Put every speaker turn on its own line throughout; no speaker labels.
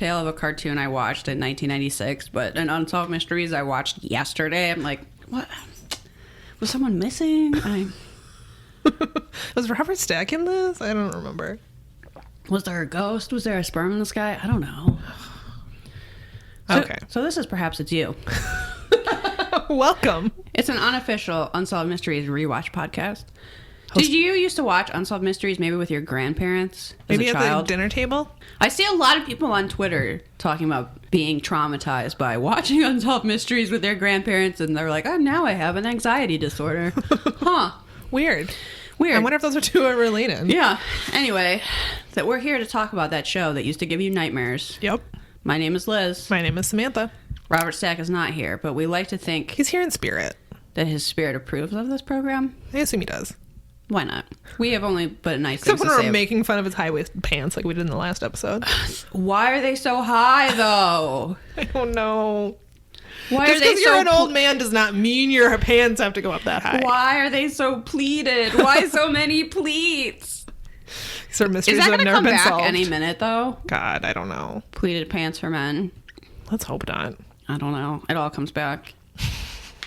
detail of a cartoon I watched in 1996, but an Unsolved Mysteries I watched yesterday. I'm like, what? Was someone missing?
Was Robert Stack in this? I don't remember.
Was there a ghost? Was there a sperm in the sky? I don't know.
Okay.
So this is Perhaps It's You.
Welcome.
It's an unofficial Unsolved Mysteries rewatch podcast. Did you used to watch Unsolved Mysteries maybe with your grandparents as
Maybe
a
at
child?
the dinner table?
I see a lot of people on Twitter talking about being traumatized by watching Unsolved Mysteries with their grandparents, and they're like, oh, now I have an anxiety disorder. Huh.
Weird.
Weird.
I wonder if those are two are related.
Yeah. Anyway, that we're here to talk about that show that used to give you nightmares.
Yep.
My name is Liz.
My name is Samantha.
Robert Stack is not here, but we like to think
He's here in spirit.
that his spirit approves of this program.
I assume he does.
Why not? We have only but nice
Except
things
when
to
we're
say.
making fun of his high-waisted pants like we did in the last episode.
Why are they so high, though?
I don't know.
Why
Just
are they
because you're
so
an old man does not mean your pants have to go up that high.
Why are they so pleated? Why so many pleats?
These are
Is
mysteries
that
that have
going to
never
come
been
back
solved.
any minute, though?
God, I don't know.
Pleated pants for men.
Let's hope not.
I don't know. It all comes back.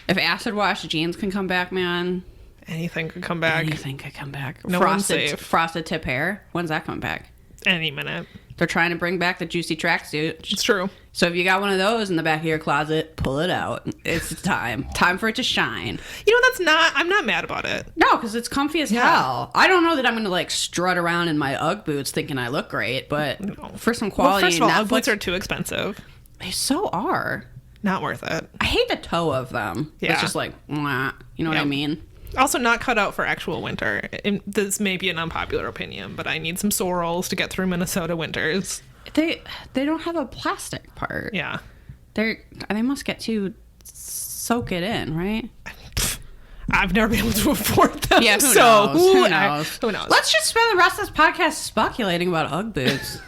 If acid wash jeans can come back, man,
Anything could come back
anything could come back.
No one's safe.
Frosted tip hair. When's that coming back?
any minute.
They're trying to bring back the juicy tracksuit.
It's true.
So if you got one of those in the back of your closet, pull it out. It's time. Time for it to shine.
You know, I'm not mad about it.
No, because it's comfy as hell. I don't know that I'm going to like strut around in my Ugg boots thinking I look great, but for some quality,
Well, first of all,
Netflix,
Ugg boots are too expensive.
they so are.
Not worth it.
I hate the toe of them.
Yeah.
It's just like, mwah, you know what I mean?
Also not cut out for actual winter. This may be an unpopular opinion, but I need some sorrels to get through Minnesota winters.
They don't have a plastic part.
Yeah.
They must get to soak it in, right?
I've never been able to afford them.
Yeah,
Who
knows?
Who knows?
Let's just spend the rest of this podcast speculating about Ugg boots.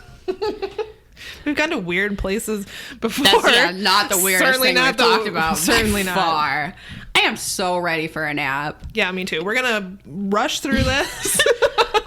We've gone to weird places before.
That's not the weirdest
Certainly
thing
not
we've
the-
talked about.
certainly
by
not.
far. I am so ready for a nap.
Yeah, me too. We're gonna rush through this.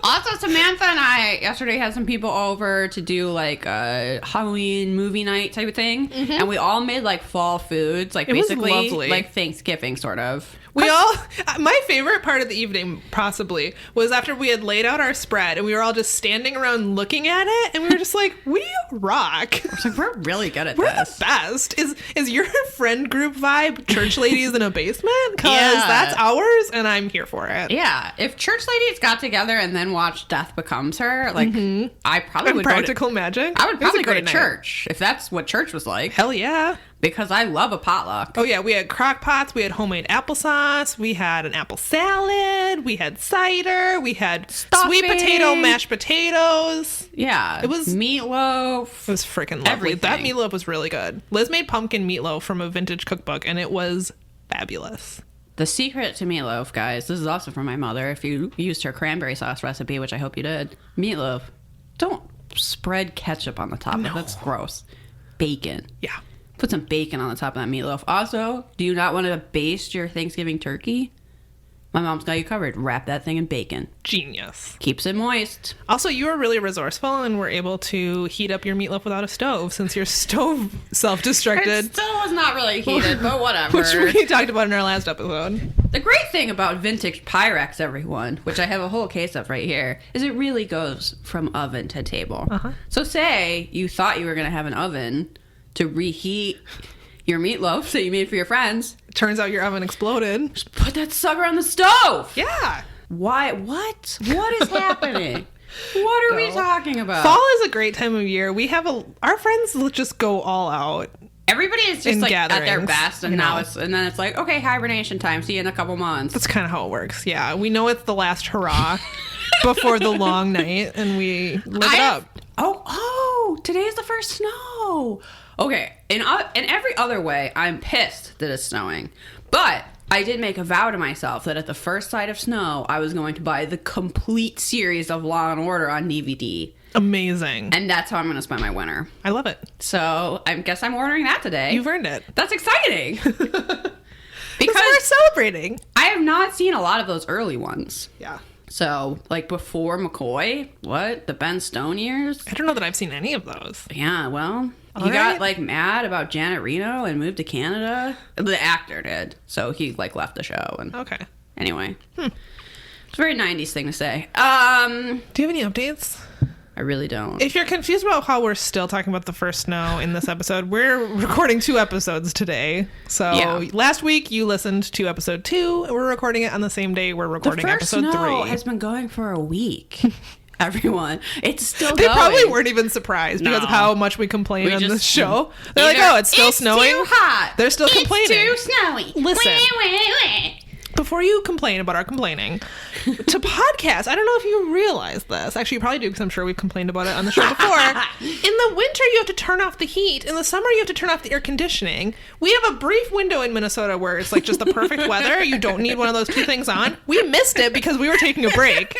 Also, Samantha and I yesterday had some people over to do like a Halloween movie night type of thing, and we all made like fall foods, like
It was
basically
lovely.
like Thanksgiving sort of.
My favorite part of the evening possibly was after we had laid out our spread and we were all just standing around looking at it and we were just like, we rock.
It's like we're really good at
We're
this.
the best. Is your friend group vibe church ladies in a basement? Because
Yeah.
that's ours and I'm here for it.
Yeah, if church ladies got together and then watched Death Becomes Her, like I probably
And
would go to,
Practical Magic.
I would
It was a
probably go to
great night.
church if that's what church was like,
Hell yeah.
because I love a potluck.
Oh yeah, we had crock pots, we had homemade applesauce, we had an apple salad, we had cider, we had sweet
Stuffing.
potato mashed potatoes.
Yeah,
It was-
meatloaf.
It was freaking lovely.
Everything.
That meatloaf was really good. Liz made pumpkin meatloaf from a vintage cookbook, and it was fabulous.
The secret to meatloaf, guys, this is also from my mother. If you used her cranberry sauce recipe, which I hope you did, meatloaf, don't spread ketchup on the top.
No.
That's gross. Bacon.
Yeah.
Put some bacon on the top of that meatloaf. Also, do you not want to baste your Thanksgiving turkey? My mom's got you covered. Wrap that thing in bacon.
Genius.
Keeps it moist.
Also, you were really resourceful and were able to heat up your meatloaf without a stove since your stove self-destructed.
It still was not really heated, but whatever.
Which we talked about in our last episode.
The great thing about vintage Pyrex, everyone, which I have a whole case of right here, is it really goes from oven to table.
Uh-huh.
So say you thought you were going to have an oven to reheat your meatloaf that you made for your friends.
Turns out your oven exploded.
Just put that sucker on the stove.
Yeah.
Why? What? What is happening? What are we talking about?
Fall is a great time of year. Our friends just go all out.
Everybody is just
in
like at their
gatherings,
best, and
you
now
know.
and then it's like, okay, hibernation time. See you in a couple months.
That's kind of how it works. Yeah. We know it's the last hurrah before the long night, and we live it up.
Oh, today's the first snow. Okay, in every other way, I'm pissed that it's snowing. But I did make a vow to myself that at the first sight of snow, I was going to buy the complete series of Law and Order on DVD.
Amazing.
And that's how I'm going to spend my winter.
I love it.
So I guess I'm ordering that today.
You've earned it.
That's exciting.
Because
Because
we're celebrating.
I have not seen a lot of those early ones.
Yeah.
So, like, before McCoy, what? The Ben Stone years?
I don't know that I've seen any of those.
Yeah, well,
All
he got,
right.
like, mad about Janet Reno and moved to Canada. The actor did. So he, like, left the show. And
Okay.
anyway. It's a very 90s thing to say.
Do you have any updates?
I really don't.
If you're confused about how we're still talking about the first snow in this episode, we're recording 2 episodes today. So
Yeah.
last week you listened to episode 2. We're recording it on the same day we're
The
recording
first
episode
snow
3.
has been going for a week. Everyone. It's still
They
going.
probably weren't even surprised because
No.
of how much we complain
We
on
just-
this show. They're like,
Either
oh, it's still snowing.
too hot.
They're still complaining.
It's too snowy.
Listen.
Wah.
Before you complain about our complaining, to podcast, I don't know if you realize this. Actually, you probably do because I'm sure we've complained about it on the show before. In the winter, you have to turn off the heat. In the summer, you have to turn off the air conditioning. We have a brief window in Minnesota where it's like just the perfect weather. You don't need one of those 2 things on. We missed it because we were taking a break.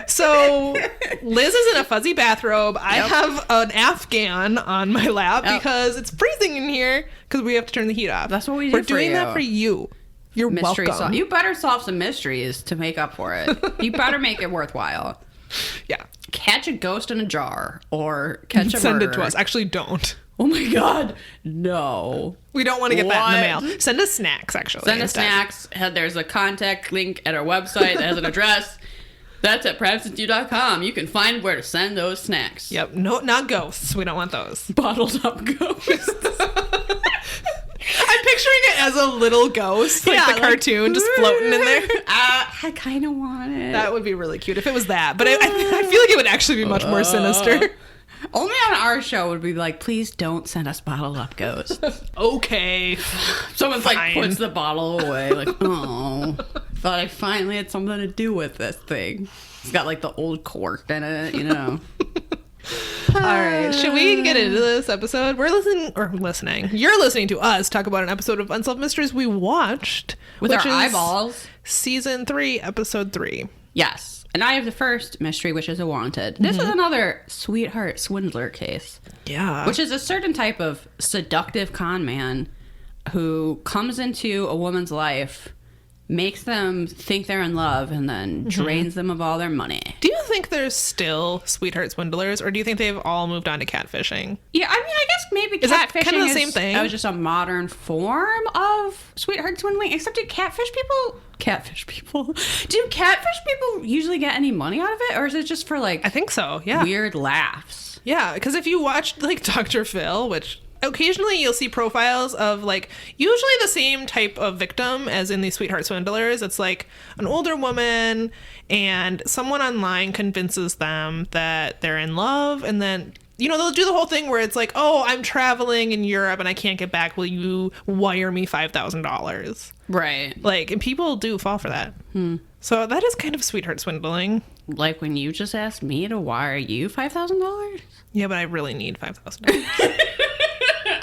So Liz is in a fuzzy bathrobe. I have an Afghan on my lap because it's freezing in here because we have to turn the heat off.
That's what we do
We're
for
doing
you.
that for you. You're
Mystery
welcome.
You better solve some mysteries to make up for it. You better make it worthwhile.
Yeah.
Catch a ghost in a jar or catch a
Send
murderer.
it to us. Actually, don't.
Oh my god, no.
We don't want to get that in the
What?
mail. Send us snacks, actually.
Send us
instead.
snacks. There's a contact link at our website that has an address. That's at PrabsInstitute.com. You can find where to send those snacks.
Yep. No, not ghosts. We don't want those.
Bottled up ghosts.
I'm picturing it as a little ghost, like
Yeah,
the
like,
cartoon, just floating in there.
I kind of want it.
That would be really cute if it was that. But I feel like it would actually be much more sinister.
Only on our show would we be like, please don't send us bottled up ghosts.
Okay.
Someone's like
Fine.
puts the bottle away, like, oh, thought I finally had something to do with this thing. It's got like the old cork in it, you know.
All right. Should we get into this episode? We're listening. You're listening to us talk about an episode of Unsolved Mysteries we watched.
With
which
our
is
eyeballs.
Season 3, episode 3.
Yes. And I have the first mystery, which is a wanted. This is another sweetheart swindler case,
Yeah.
which is a certain type of seductive con man who comes into a woman's life, makes them think they're in love, and then drains them of all their money.
Do you think there's still sweetheart swindlers, or do you think they've all moved on to catfishing?
Yeah, I mean, I guess maybe
Is that
catfishing
kind of the
is
same thing?
just a modern form of sweetheart swindling. Except do catfish people usually get any money out of it, or is it just for like
I think so, yeah.
weird laughs?
Yeah, because if you watch like Dr. Phil, which occasionally you'll see profiles of like usually the same type of victim as in these sweetheart swindlers. It's like an older woman and someone online convinces them that they're in love, and then they'll do the whole thing where it's like, oh, I'm traveling in Europe and I can't get back. Will you wire me $5,000?
Right.
Like, and people do fall for that. So that is kind of sweetheart swindling.
Like when you just asked me to wire you $5,000?
Yeah, but I really need $5,000.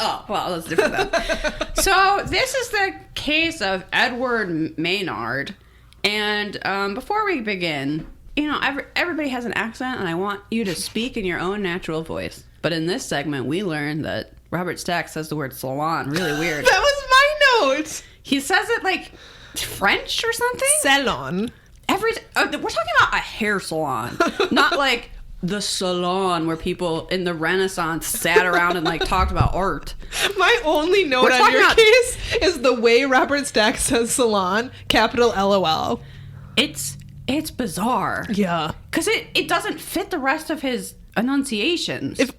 Oh, well, that's different then. So this is the case of Edward Maynard. And before we begin, everybody has an accent, and I want you to speak in your own natural voice. But in this segment, we learned that Robert Stack says the word salon really weird.
That was my note.
He says it like French or something.
Salon.
We're talking about a hair salon, not like the salon where people in the Renaissance sat around and like talked about art.
My only note
We're
on
talking
your
about-
case is the way Robert Stack says salon, capital LOL.
It's bizarre.
Yeah.
Because it doesn't fit the rest of his enunciations.
If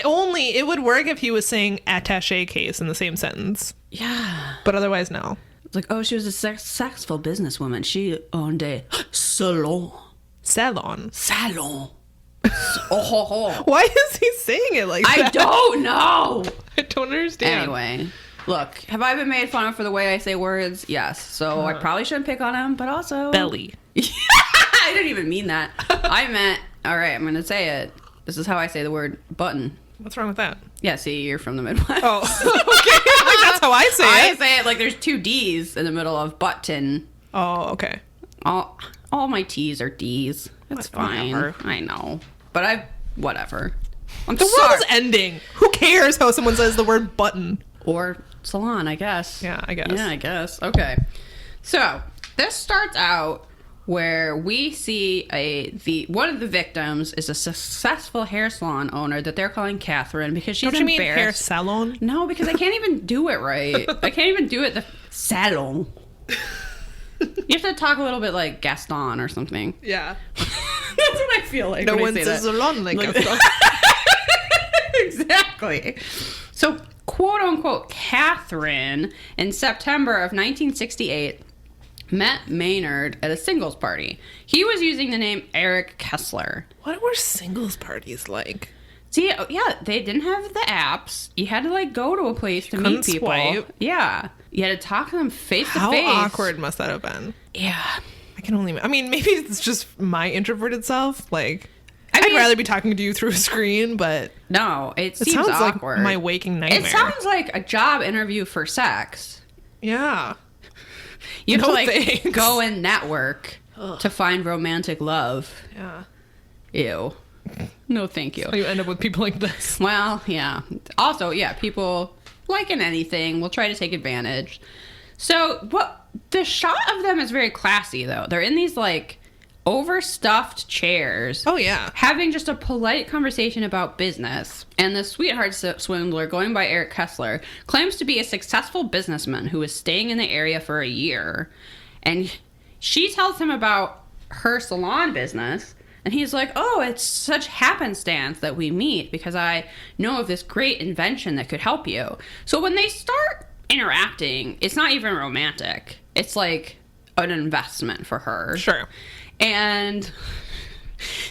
only it would work if he was saying attaché case in the same sentence.
Yeah.
But otherwise, no.
It's like, oh, she was a successful businesswoman. She owned a salon.
Salon.
Salon. Oh, ho, ho.
Why is he saying it like
I
that?
don't know.
I don't understand.
Anyway, look, have I been made fun of for the way I say words? Yes. So I probably shouldn't pick on him, but also...
Belly.
I didn't even mean that. I meant, all right, I'm going to say it. This is how I say the word button.
What's wrong with that?
Yeah, see, you're from the Midwest.
Oh, okay. Like, that's how I say
I
it.
say it like there's 2 D's in the middle of button.
Oh, okay.
All my T's are D's. It's fine.
Whatever.
I know. But whatever. I'm
The
sorry.
world is ending. Who cares how someone says the word button?
Or salon, I guess.
Yeah, I guess.
Yeah, I guess. Okay. So, this starts out where we see one of the victims is a successful hair salon owner that they're calling Catherine because she's
Don't you mean
embarrassed.
hair salon?
No, because I can't even do it right. I can't even do it the salon. You have to talk a little bit like Gaston or something.
Yeah.
That's what I feel like.
No
when
one
I say
says
that.
salon like Gaston.
Exactly. So, quote unquote, Catherine in September of 1968 met Maynard at a singles party. He was using the name Eric Kessler.
What were singles parties like?
See, yeah, they didn't have the apps. You had to like go to a place to meet people.
Swipe.
Yeah, you had to talk to them face to
How
face.
awkward must that have been?
Yeah,
I can only. I mean, maybe it's just my introverted self. Like,
I mean,
I'd rather be talking to you through a screen, but
no, it seems
sounds
awkward.
like my waking nightmare.
It sounds like a job interview for sex.
Yeah.
You have
No
to like
thanks.
go and network to find romantic love.
Yeah.
Ew. No, thank you.
So you end up with people like this.
Well, yeah. Also, yeah, people, like in anything, will try to take advantage. So, the shot of them is very classy, though. They're in these, like, overstuffed chairs.
Oh, yeah.
Having just a polite conversation about business. And the sweetheart swindler, going by Eric Kessler, claims to be a successful businessman who is staying in the area for a year. And she tells him about her salon business. And he's like, oh, it's such happenstance that we meet because I know of this great invention that could help you. So when they start interacting, it's not even romantic. It's like an investment for her.
Sure.
And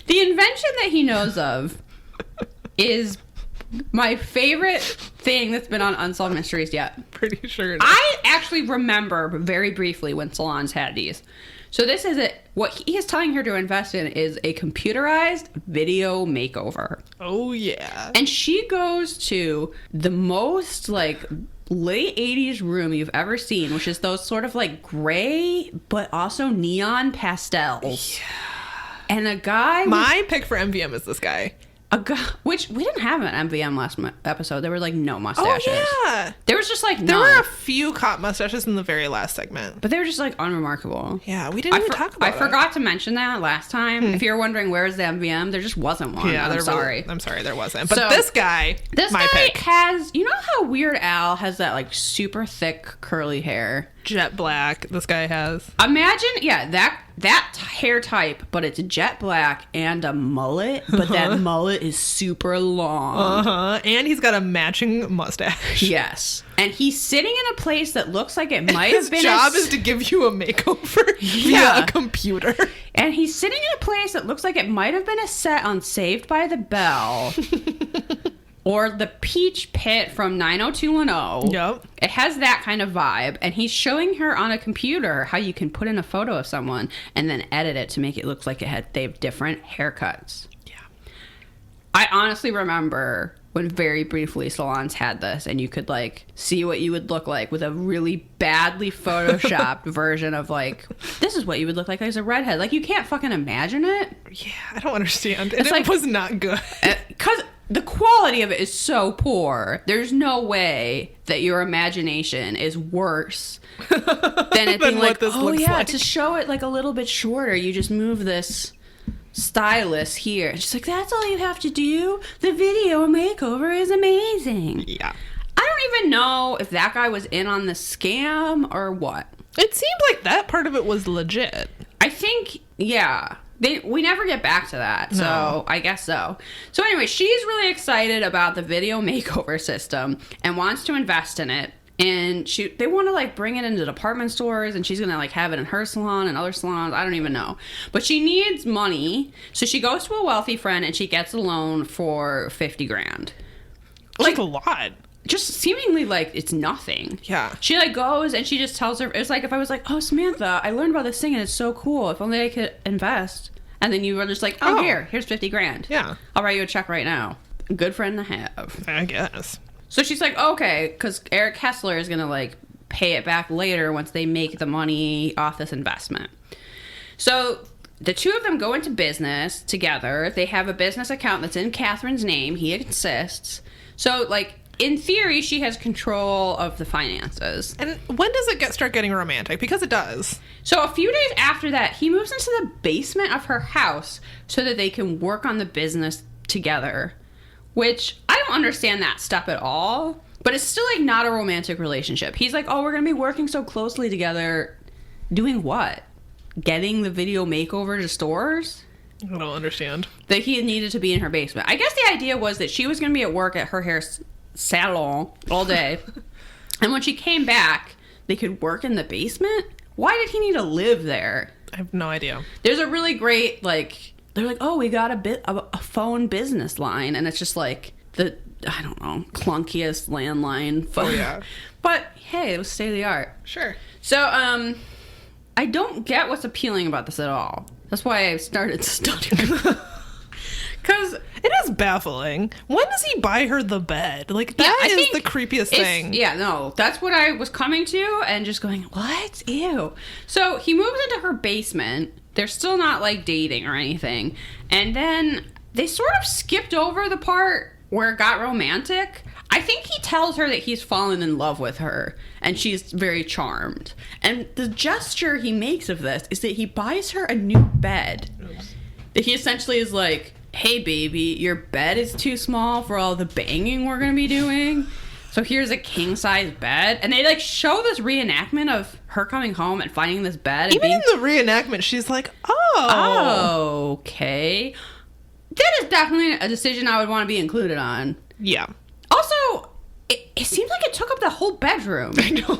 the invention that he knows of is my favorite thing that's been on Unsolved Mysteries yet.
Pretty sure.
I actually remember very briefly when salons had these. So this is it. What he is telling her to invest in is a computerized video makeover.
Oh, yeah.
And she goes to the most like late 80s room you've ever seen, which is those sort of like gray but also neon pastels. Yeah. And a guy
My pick for MVM is this guy.
which we didn't have an MVM last episode. There were like no mustaches.
Oh, yeah.
There was just like
There
none.
were a few caught mustaches in the very last segment.
But they were just like unremarkable.
Yeah, we didn't even talk about
I forgot to mention that last time. If you're wondering where's the MVM, there just wasn't one.
Yeah,
I'm sorry.
I'm sorry, there wasn't. But
So,
this guy, my pick.
has, you know how Weird Al has that like super thick curly hair?
Jet black, this guy has.
Imagine, yeah, that hair type, but it's jet black and a mullet, but that mullet is super long.
Uh-huh. And he's got a matching mustache.
Yes. And he's sitting in a place that looks like it might
His
have been
job is to give you a makeover
Yeah.
via a computer.
And he's sitting in a place that looks like it might have been a set on Saved by the Bell. Or the Peach Pit from 90210.
Yep.
It has that kind of vibe. And he's showing her on a computer how you can put in a photo of someone and then edit it to make it look like they have different haircuts.
Yeah.
I honestly remember when very briefly salons had this and you could like see what you would look like with a really badly photoshopped version of like, this is what you would look like as a redhead. Like you can't fucking imagine it.
Yeah, I don't understand.
It's
It
like-
was not good.
Because the quality of it is so poor. There's no way that your imagination is worse than it being
what
like,
this
oh
looks
yeah,
like."
to show it like a little bit shorter, you just move this stylus here. It's just like, that's all you have to do? The video makeover is amazing.
Yeah.
I don't even know if that guy was in on the scam or what.
It seemed like that part of it was legit.
I think, yeah. We never get back to that, so
No.
I guess so. So anyway, she's really excited about the video makeover system and wants to invest in it. And they want to like bring it into department stores, and she's gonna like have it in her salon and other salons. I don't even know, but she needs money, so she goes to a wealthy friend and she gets a loan for $50,000.
Like a lot.
Just seemingly like it's nothing.
Yeah.
She like goes and she just tells her, it's like if I was like, oh, Samantha, I learned about this thing and it's so cool. If only I could invest. And then you were just like, oh, here's $50,000.
Yeah.
I'll write you a check right now. A good friend to have.
I guess.
So she's like, okay, because Eric Kessler is going to like pay it back later once they make the money off this investment. So the two of them go into business together. They have a business account that's in Catherine's name. He insists. So like, in theory, she has control of the finances.
And when does it start getting romantic? Because it does.
So a few days after that, he moves into the basement of her house so that they can work on the business together, which I don't understand that step at all, but it's still like not a romantic relationship. He's like, oh, we're going to be working so closely together. Doing what? Getting the video makeover to stores?
I don't understand.
That he needed to be in her basement. I guess the idea was that she was going to be at work at her hair salon all day. And when she came back, they could work in the basement? Why did he need to live there?
I have no idea.
There's a really great, like, they're like, oh, we got a phone business line. And it's just like the, I don't know, clunkiest landline phone.
Oh, yeah.
But hey, it was state of the art.
Sure.
So, I don't get what's appealing about this at all. That's why I started studying. Because
it is baffling. When does he buy her the bed? Like, that is the creepiest thing.
Yeah, no, that's what I was coming to and just going, what? Ew. So he moves into her basement. They're still not, like, dating or anything. And then they sort of skipped over the part where it got romantic. I think he tells her that he's fallen in love with her, and she's very charmed. And the gesture he makes of this is that he buys her a new bed. Oops. That he essentially is like, hey, baby, your bed is too small for all the banging we're going to be doing. So here's a king-size bed. And they, like, show this reenactment of her coming home and finding this bed. And
even in the reenactment, she's like, oh.
Okay. That is definitely a decision I would want to be included on.
Yeah.
Also, it seems like it took up the whole bedroom.
I know.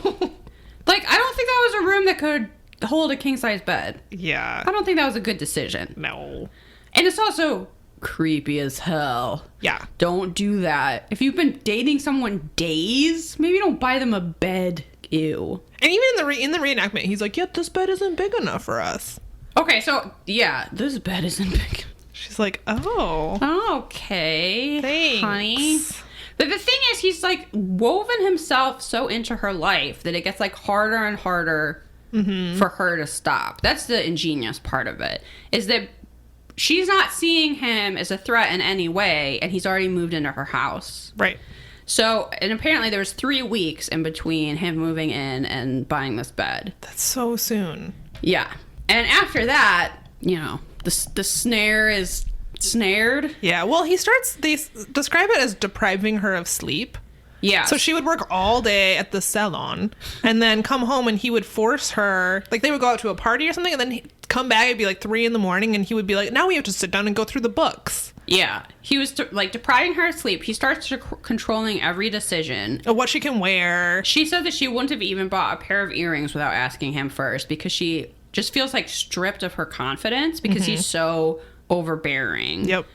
Like, I don't think that was a room that could hold a king-size bed.
Yeah.
I don't think that was a good decision.
No.
And it's also creepy as hell.
Yeah.
Don't do that. If you've been dating someone days, maybe don't buy them a bed. Ew.
And even in the reenactment, he's like, yeah, this bed isn't big enough for us.
Okay, so, yeah, this bed isn't big.
She's like, oh.
Okay.
Thanks.
Honey. But the thing is, he's, like, woven himself so into her life that it gets, like, harder and harder for her to stop. That's the ingenious part of it, is that she's not seeing him as a threat in any way, and he's already moved into her house.
Right.
So, and apparently there was 3 weeks in between him moving in and buying this bed.
That's so soon.
Yeah. And after that, you know, the snare is snared.
Yeah, well, they describe it as depriving her of sleep.
Yeah.
So she would work all day at the salon and then come home and he would force her, like they would go out to a party or something and then he'd come back, it'd be like 3 a.m. and he would be like, now we have to sit down and go through the books.
Yeah. He was like depriving her of sleep. He starts controlling every decision.
What she can wear.
She said that she wouldn't have even bought a pair of earrings without asking him first because she just feels like stripped of her confidence because he's so overbearing.
Yep.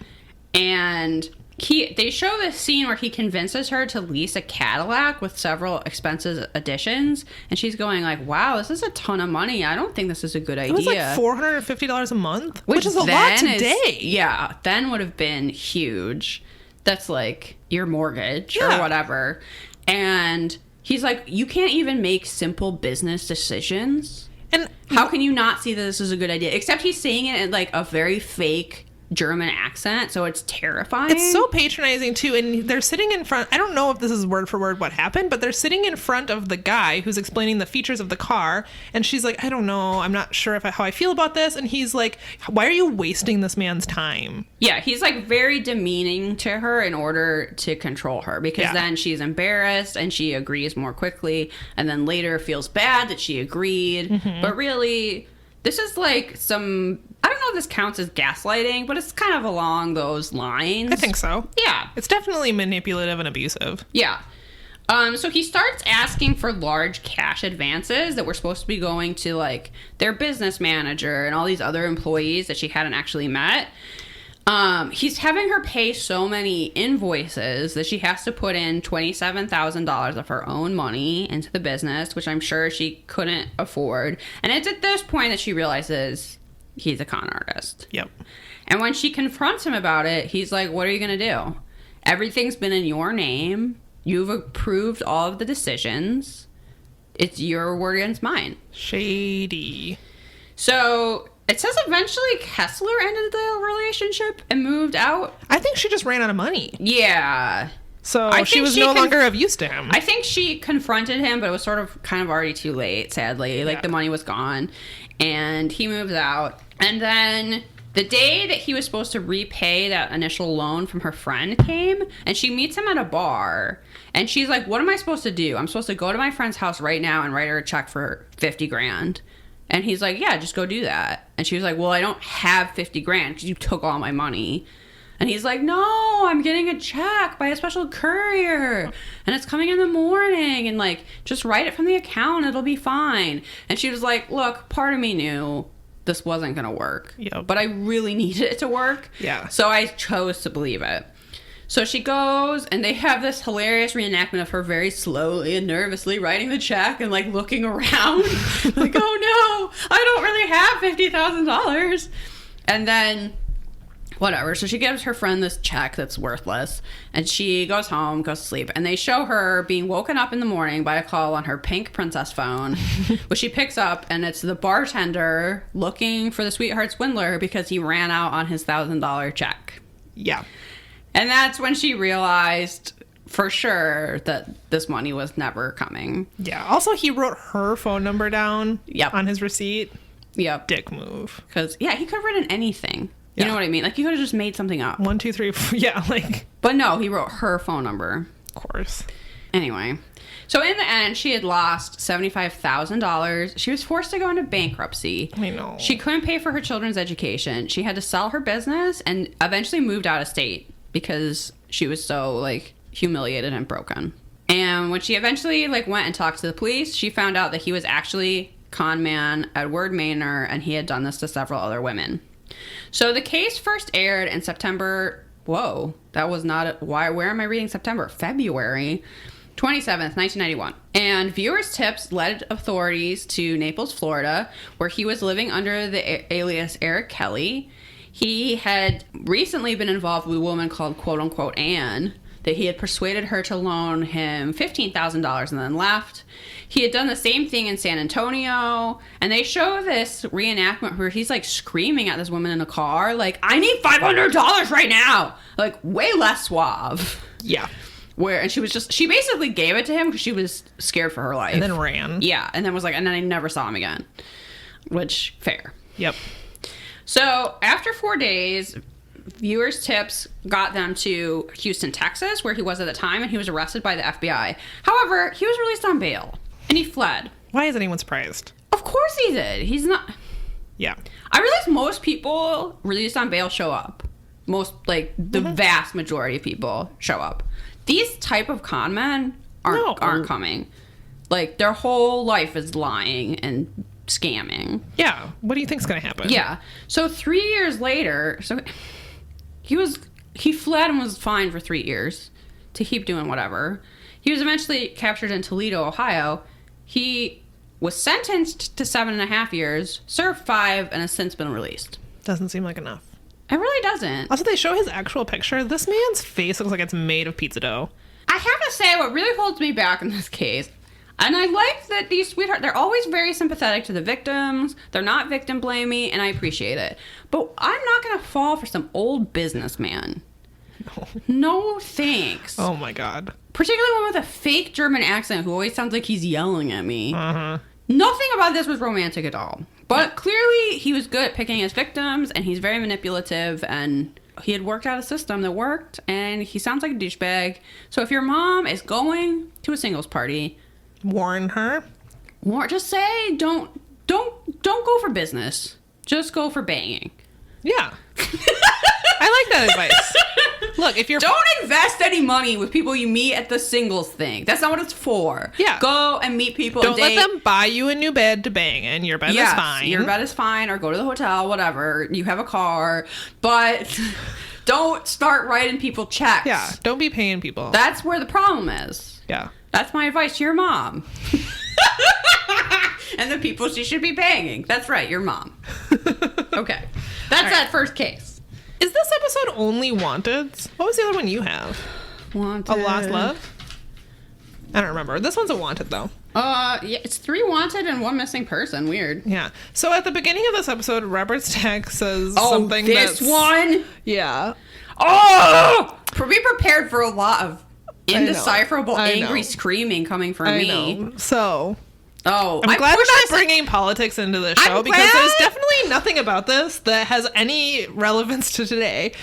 And they show this scene where he convinces her to lease a Cadillac with several expensive additions, and she's going like, wow, this is a ton of money. I don't think this is a good idea.
It was like $450 a month, which is a lot today.
Yeah, then would have been huge. That's like your mortgage or whatever. And he's like, you can't even make simple business decisions.
And
how can you not see that this is a good idea? Except he's saying it in like a very fake German accent, so it's terrifying.
It's so patronizing too, and they're sitting in front, I don't know if this is word for word what happened, but they're sitting in front of the guy who's explaining the features of the car, and she's like, I don't know, I'm not sure how I feel about this, and he's like, why are you wasting this man's time?
Yeah, he's like very demeaning to her in order to control her, because then she's embarrassed and she agrees more quickly, and then later feels bad that she agreed, but really, this is like I don't know if this counts as gaslighting, but it's kind of along those lines.
I think so.
Yeah.
It's definitely manipulative and abusive.
Yeah. So he starts asking for large cash advances that were supposed to be going to, like, their business manager and all these other employees that she hadn't actually met. He's having her pay so many invoices that she has to put in $27,000 of her own money into the business, which I'm sure she couldn't afford. And it's at this point that she realizes he's a con artist.
Yep.
And when she confronts him about it, he's like, what are you going to do? Everything's been in your name. You've approved all of the decisions. It's your word against mine.
Shady.
So it says eventually Kessler ended the relationship and moved out.
I think she just ran out of money.
Yeah.
So
I
she
think
was
she
no
can-
longer of use to him.
I think she confronted him, but it was sort of kind of already too late, sadly. Like,
Yeah.
the money was gone. And he moves out. And then the day that he was supposed to repay that initial loan from her friend came, and she meets him at a bar. And she's like, what am I supposed to do? I'm supposed to go to my friend's house right now and write her a check for 50 grand. And he's like, yeah, just go do that. And she was like, well, I don't have 50 grand because you took all my money. And he's like, no, I'm getting a check by a special courier. And it's coming in the morning. And, like, just write it from the account. It'll be fine. And she was like, look, part of me knew this wasn't going to work.
Yep.
But I really needed it to work.
Yeah.
So I chose to believe it. So she goes, and they have this hilarious reenactment of her very slowly and nervously writing the check and, like, looking around. Like, oh, no, I don't really have $50,000. And then... whatever. So she gives her friend this check that's worthless, and she goes home, goes to sleep, and they show her being woken up in the morning by a call on her pink princess phone, which she picks up, and it's the bartender looking for the sweetheart swindler because he ran out on his $1,000 check.
Yeah.
And that's when she realized for sure that this money was never coming.
Yeah. Also, he wrote her phone number down
Yep.
on his receipt.
Yep.
Dick move.
Because, yeah, he could have written anything. You know what I mean? Like, he could have just made something up.
1, 2, 3, 4. Yeah, like,
But no, he wrote her phone number.
of course.
Anyway, so in the end, she had lost $75,000. She was forced to go into bankruptcy.
I know.
She couldn't pay for her children's education. She had to sell her business and eventually moved out of state because she was so, like, humiliated and broken. And when she eventually, like, went and talked to the police, she found out that he was actually con man Edward Maynor, and he had done this to several other women. So the case first aired in September. Whoa, that was not. Where am I reading September? February 27th, 1991. And viewers' tips led authorities to Naples, Florida, where he was living under the alias Eric Kelly. He had recently been involved with a woman called quote unquote Anne, that he had persuaded her to loan him $15,000 and then left. He had done the same thing in San Antonio, and they show this reenactment where he's, like, screaming at this woman in a car, like, I need $500 right now! Like, way less suave.
Yeah.
And she basically gave it to him because she was scared for her life.
And then ran.
Yeah, and then was like, and then I never saw him again. Which, fair.
Yep.
So, after 4 days, viewers' tips got them to Houston, Texas, where he was at the time, and he was arrested by the FBI. However, he was released on bail, and he fled.
Why is anyone surprised?
Of course he did. He's not...
Yeah.
I realize most people released on bail show up. Most, like, the vast majority of people show up. These type of con men aren't coming. Like, their whole life is lying and scamming.
Yeah. What do you think's going to happen?
Yeah. So 3 years later... He fled and was fined for 3 years to keep doing whatever. He was eventually captured in Toledo, Ohio. He was sentenced to 7.5 years, served 5, and has since been released.
Doesn't seem like enough.
It really doesn't.
Also, they show his actual picture. This man's face looks like it's made of pizza dough.
I have to say, what really holds me back in this case, and I like that these sweethearts, they're always very sympathetic to the victims. They're not victim blamey, and I appreciate it. But I'm not going to fall for some old businessman. No thanks.
Oh my god.
Particularly one with a fake German accent who always sounds like he's yelling at me.
Uh-huh.
Nothing about this was romantic at all. But clearly he was good at picking his victims, and he's very manipulative, and he had worked out a system that worked, and he sounds like a douchebag. So if your mom is going to a singles party,
Warn her.
just say don't go for business. Just go for banging.
Yeah. I like that advice. Look, if you're...
Don't invest any money with people you meet at the singles thing. That's not what it's for.
Yeah.
Go and meet people.
Don't
and
let them buy you a new bed to bang in. Your bed is fine.
Your bed is fine, or go to the hotel, whatever. You have a car. But don't start writing people checks.
Yeah, don't be paying people.
That's where the problem is.
Yeah.
That's my advice to your mom. And the people she should be banging. That's right, your mom. Okay. That's that first case.
Is this episode only Wanteds? What was the other one you have?
Wanted.
A Lost Love? I don't remember. This one's a Wanted, though.
Yeah, it's 3 wanted and 1 missing person. Weird.
Yeah. So at the beginning of this episode, Robert's text says
Oh,
something
this one?
Yeah.
Oh! Be prepared for a lot of indecipherable,
I know.
angry screaming coming from
I
me.
know. So
Oh,
I'm glad we're not
this-
bringing politics into this show
I'm
because
glad-
there's definitely nothing about this that has any relevance to today.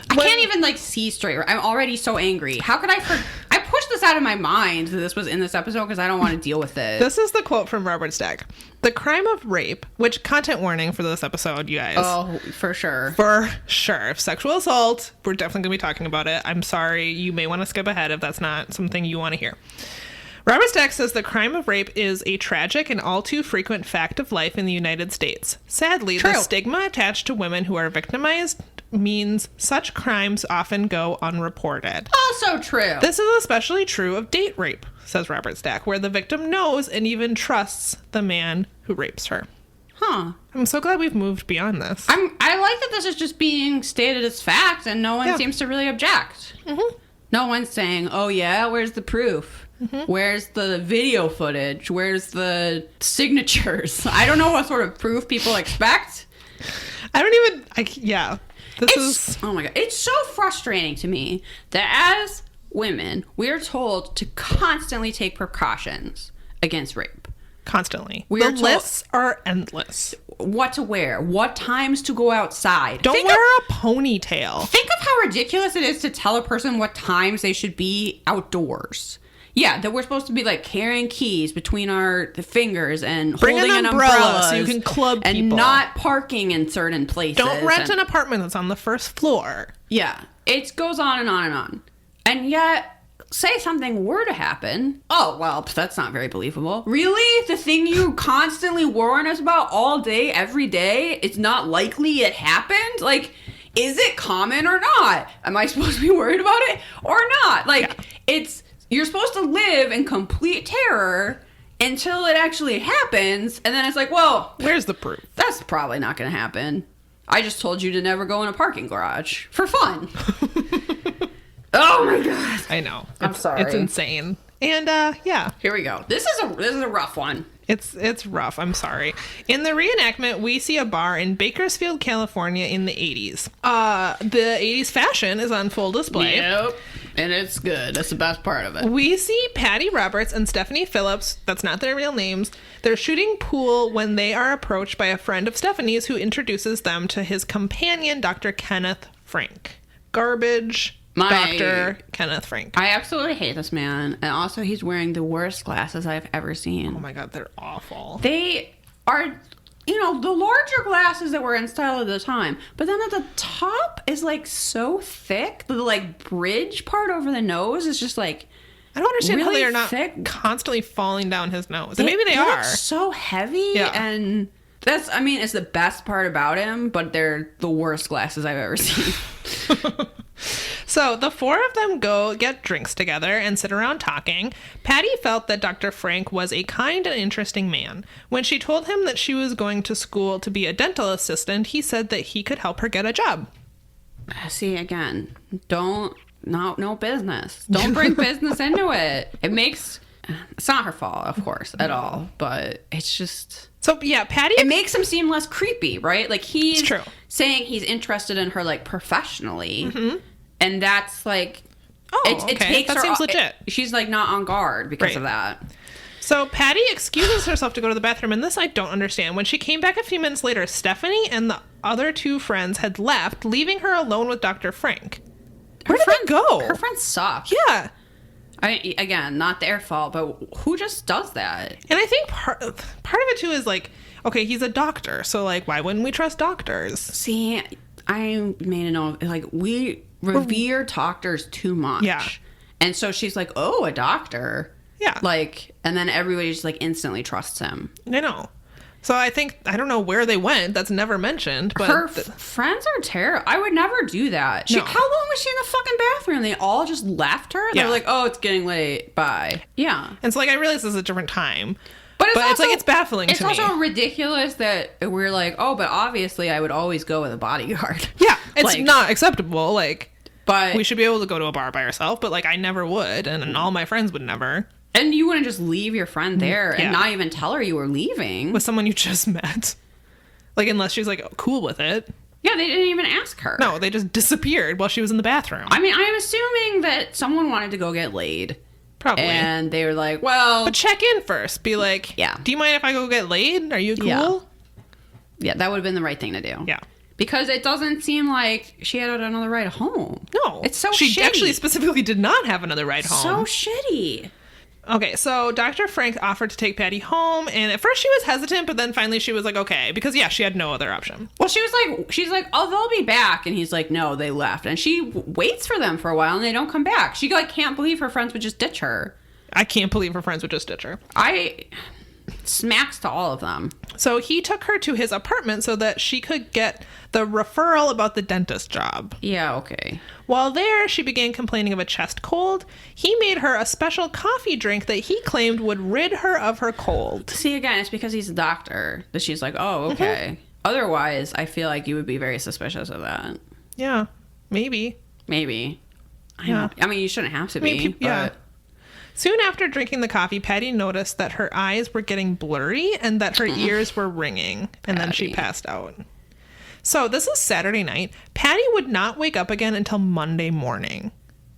I can't even like see straight. I'm already so angry. How could I? I pushed this out of my mind that this was in this episode because I don't want to deal with it.
This is the quote from Robert Stack. The crime of rape, which content warning for this episode, you guys.
Oh, for sure.
For sure. Sexual assault, we're definitely going to be talking about it. I'm sorry. You may want to skip ahead if that's not something you want to hear. Robert Stack says the crime of rape is a tragic and all too frequent fact of life in the United States. Sadly, the stigma attached to women who are victimized means such crimes often go unreported.
Also true.
This is especially true of date rape, says Robert Stack, where the victim knows and even trusts the man who rapes her.
Huh.
I'm so glad we've moved beyond this.
I like that this is just being stated as fact and no one seems to really object. Mm-hmm. No one's saying, oh yeah, where's the proof? Mm-hmm. Where's the video footage? Where's the signatures? I don't know what sort of proof people expect. Oh my God. It's so frustrating to me that as women, we're told to constantly take precautions against rape.
Constantly.
The
lists are endless.
What to wear, what times to go outside.
Don't wear a ponytail.
Think of how ridiculous it is to tell a person what times they should be outdoors. Yeah, that we're supposed to be like carrying keys between our fingers and
bring
holding
an umbrella so you can club people.
And not parking in certain places.
Don't rent an apartment that's on the first floor.
Yeah, it goes on and on and on. And yet, say something were to happen. Oh, well, that's not very believable. Really? The thing you constantly warn us about all day, every day, it's not likely it happened? Like, is it common or not? Am I supposed to be worried about it or not? Like, you're supposed to live in complete terror until it actually happens, and then it's like, well,
where's the proof?
That's probably not going to happen. I just told you to never go in a parking garage for fun. Oh my God.
I know.
I'm sorry.
It's insane. And
here we go. This is a rough one.
It's rough. I'm sorry. In the reenactment, we see a bar in Bakersfield, California in the 80s. The 80s fashion is on full display.
Yep. And it's good. That's the best part of it.
We see Patty Roberts and Stephanie Phillips, that's not their real names, they're shooting pool when they are approached by a friend of Stephanie's who introduces them to his companion, Dr. Kenneth Frank. Garbage. Dr. Kenneth Frank.
I absolutely hate this man. And also, he's wearing the worst glasses I've ever seen.
Oh my God, they're awful.
They are, the larger glasses that were in style at the time. But then at the top is like so thick. The like bridge part over the nose is just like,
I don't understand
really
how they are not
thick.
Constantly falling down his nose. And maybe they
look
are.
So heavy.
Yeah.
And it's the best part about him, but they're the worst glasses I've ever seen.
So the four of them go get drinks together and sit around talking. Patty felt that Dr. Frank was a kind and interesting man. When she told him that she was going to school to be a dental assistant, he said that he could help her get a job.
See, again, no business. Don't bring business into it. It's not her fault, of course, at all, but it's just...
So, yeah, Patty...
It makes him seem less creepy, right? Like, he's
true.
saying he's interested in her, like, professionally.
Mm-hmm.
And that's, like...
It takes that seems legit.
She's, like, not on guard because of that.
So, Patty excuses herself to go to the bathroom, and this I don't understand. When she came back a few minutes later, Stephanie and the other two friends had left, leaving her alone with Dr. Frank. Where did they go?
Her friends suck.
Yeah.
Again, not their fault, but who just does that?
And I think part of it too is like, okay, he's a doctor, so like, why wouldn't we trust doctors?
See, I made a note, like, we revere doctors too much.
Yeah.
And so she's like, oh, a doctor.
Yeah.
Like, and then everybody just like instantly trusts him.
I know. So I don't know where they went. That's never mentioned. But
her friends are terrible. I would never do that.
No.
How long was she in the fucking bathroom? They all just left her? They were like, oh, it's getting late. Bye. Yeah.
And so like, I realize this is a different time.
But it's
like, it's baffling to me.
It's also ridiculous that we're like, oh, but obviously I would always go with a bodyguard.
Yeah. It's
like,
not acceptable. Like,
but
we should be able to go to a bar by ourselves. But like, I never would. And all my friends would never.
And you wouldn't just leave your friend there and not even tell her you were leaving.
With someone you just met. Like, unless she's, like, cool with it.
Yeah, they didn't even ask her.
No, they just disappeared while she was in the bathroom.
I mean, I'm assuming that someone wanted to go get laid.
Probably.
And they were like, well...
But check in first. Be like,
yeah.
Do you mind if I go get laid? Are you cool?
Yeah, that would have been the right thing to do.
Yeah.
Because it doesn't seem like she had another ride home.
No.
It's so
she
shitty.
actually specifically did not have another ride home.
So shitty.
Okay, so Dr. Frank offered to take Patty home, and at first she was hesitant, but then finally she was like, okay, because, yeah, she had no other option.
Well, she's like, oh, they'll be back. And he's like, no, they left. And she waits for them for a while, and they don't come back. She, like, can't believe her friends would just ditch her.
I can't believe her friends would just ditch her.
Smacks to all of them.
So he took her to his apartment so that she could get the referral about the dentist job.
Yeah, okay.
While there, she began complaining of a chest cold. He made her a special coffee drink that he claimed would rid her of her cold.
See, again, it's because he's a doctor that she's like, oh, okay. Mm-hmm. Otherwise, I feel like you would be very suspicious of that.
Yeah, maybe.
Maybe. I mean, you shouldn't have to be. But...
Yeah. Soon after drinking the coffee, Patty noticed that her eyes were getting blurry and that her ears were ringing, and then she passed out. So this is Saturday night. Patty would not wake up again until Monday morning.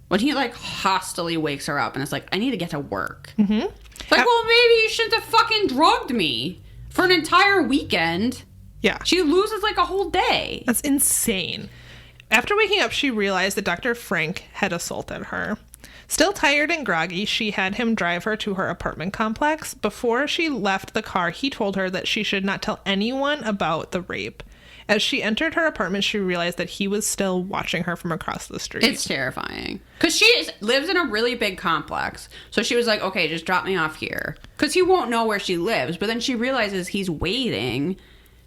When he, like, hostily wakes her up and it's like, I need to get to work. Mm-hmm. Like, well, maybe you shouldn't have fucking drugged me for an entire weekend.
Yeah.
She loses, like, a whole day.
That's insane. After waking up, she realized that Dr. Frank had assaulted her. Still tired and groggy, she had him drive her to her apartment complex. Before she left the car, he told her that she should not tell anyone about the rape. As she entered her apartment, she realized that he was still watching her from across the street.
It's terrifying. Because she lives in a really big complex. So she was like, okay, just drop me off here. Because he won't know where she lives. But then she realizes he's waiting.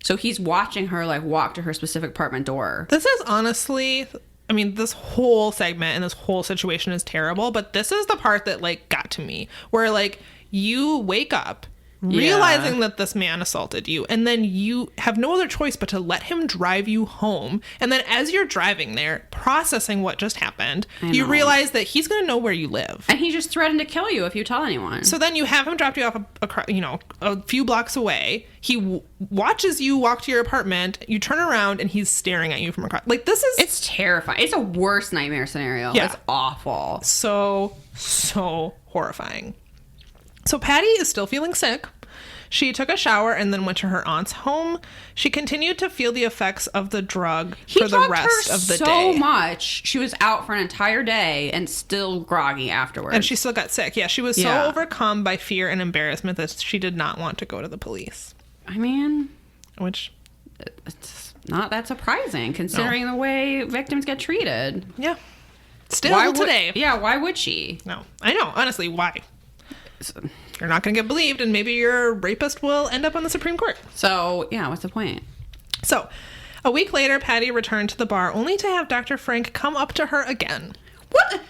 So he's watching her, like, walk to her specific apartment door.
This is honestly... I mean, this whole segment and this whole situation is terrible, but this is the part that, like, got to me. Where, like, you wake up realizing that this man assaulted you, and then you have no other choice but to let him drive you home. And then as you're driving there, processing what just happened, you realize that he's going to know where you live.
And he just threatened to kill you if you tell anyone.
So then you have him drop you off, a few blocks away. He watches you walk to your apartment. You turn around, and he's staring at you from across. Like, this is...
It's terrifying. It's a worst nightmare scenario. Yeah. It's awful.
So horrifying. So Patty is still feeling sick. She took a shower and then went to her aunt's home. She continued to feel the effects of the drug for the rest of the day.
So much. She was out for an entire day and still groggy afterwards.
And she still got sick. Yeah, she was so overcome by fear and embarrassment that she did not want to go to the police.
I mean...
Which...
It's not that surprising, considering the way victims get treated.
Yeah. Still today.
Yeah, why would she?
No. I know. Honestly, why? You're not going to get believed, and maybe your rapist will end up on the Supreme Court.
So, yeah, what's the point?
So, a week later, Patty returned to the bar only to have Dr. Frank come up to her again.
What?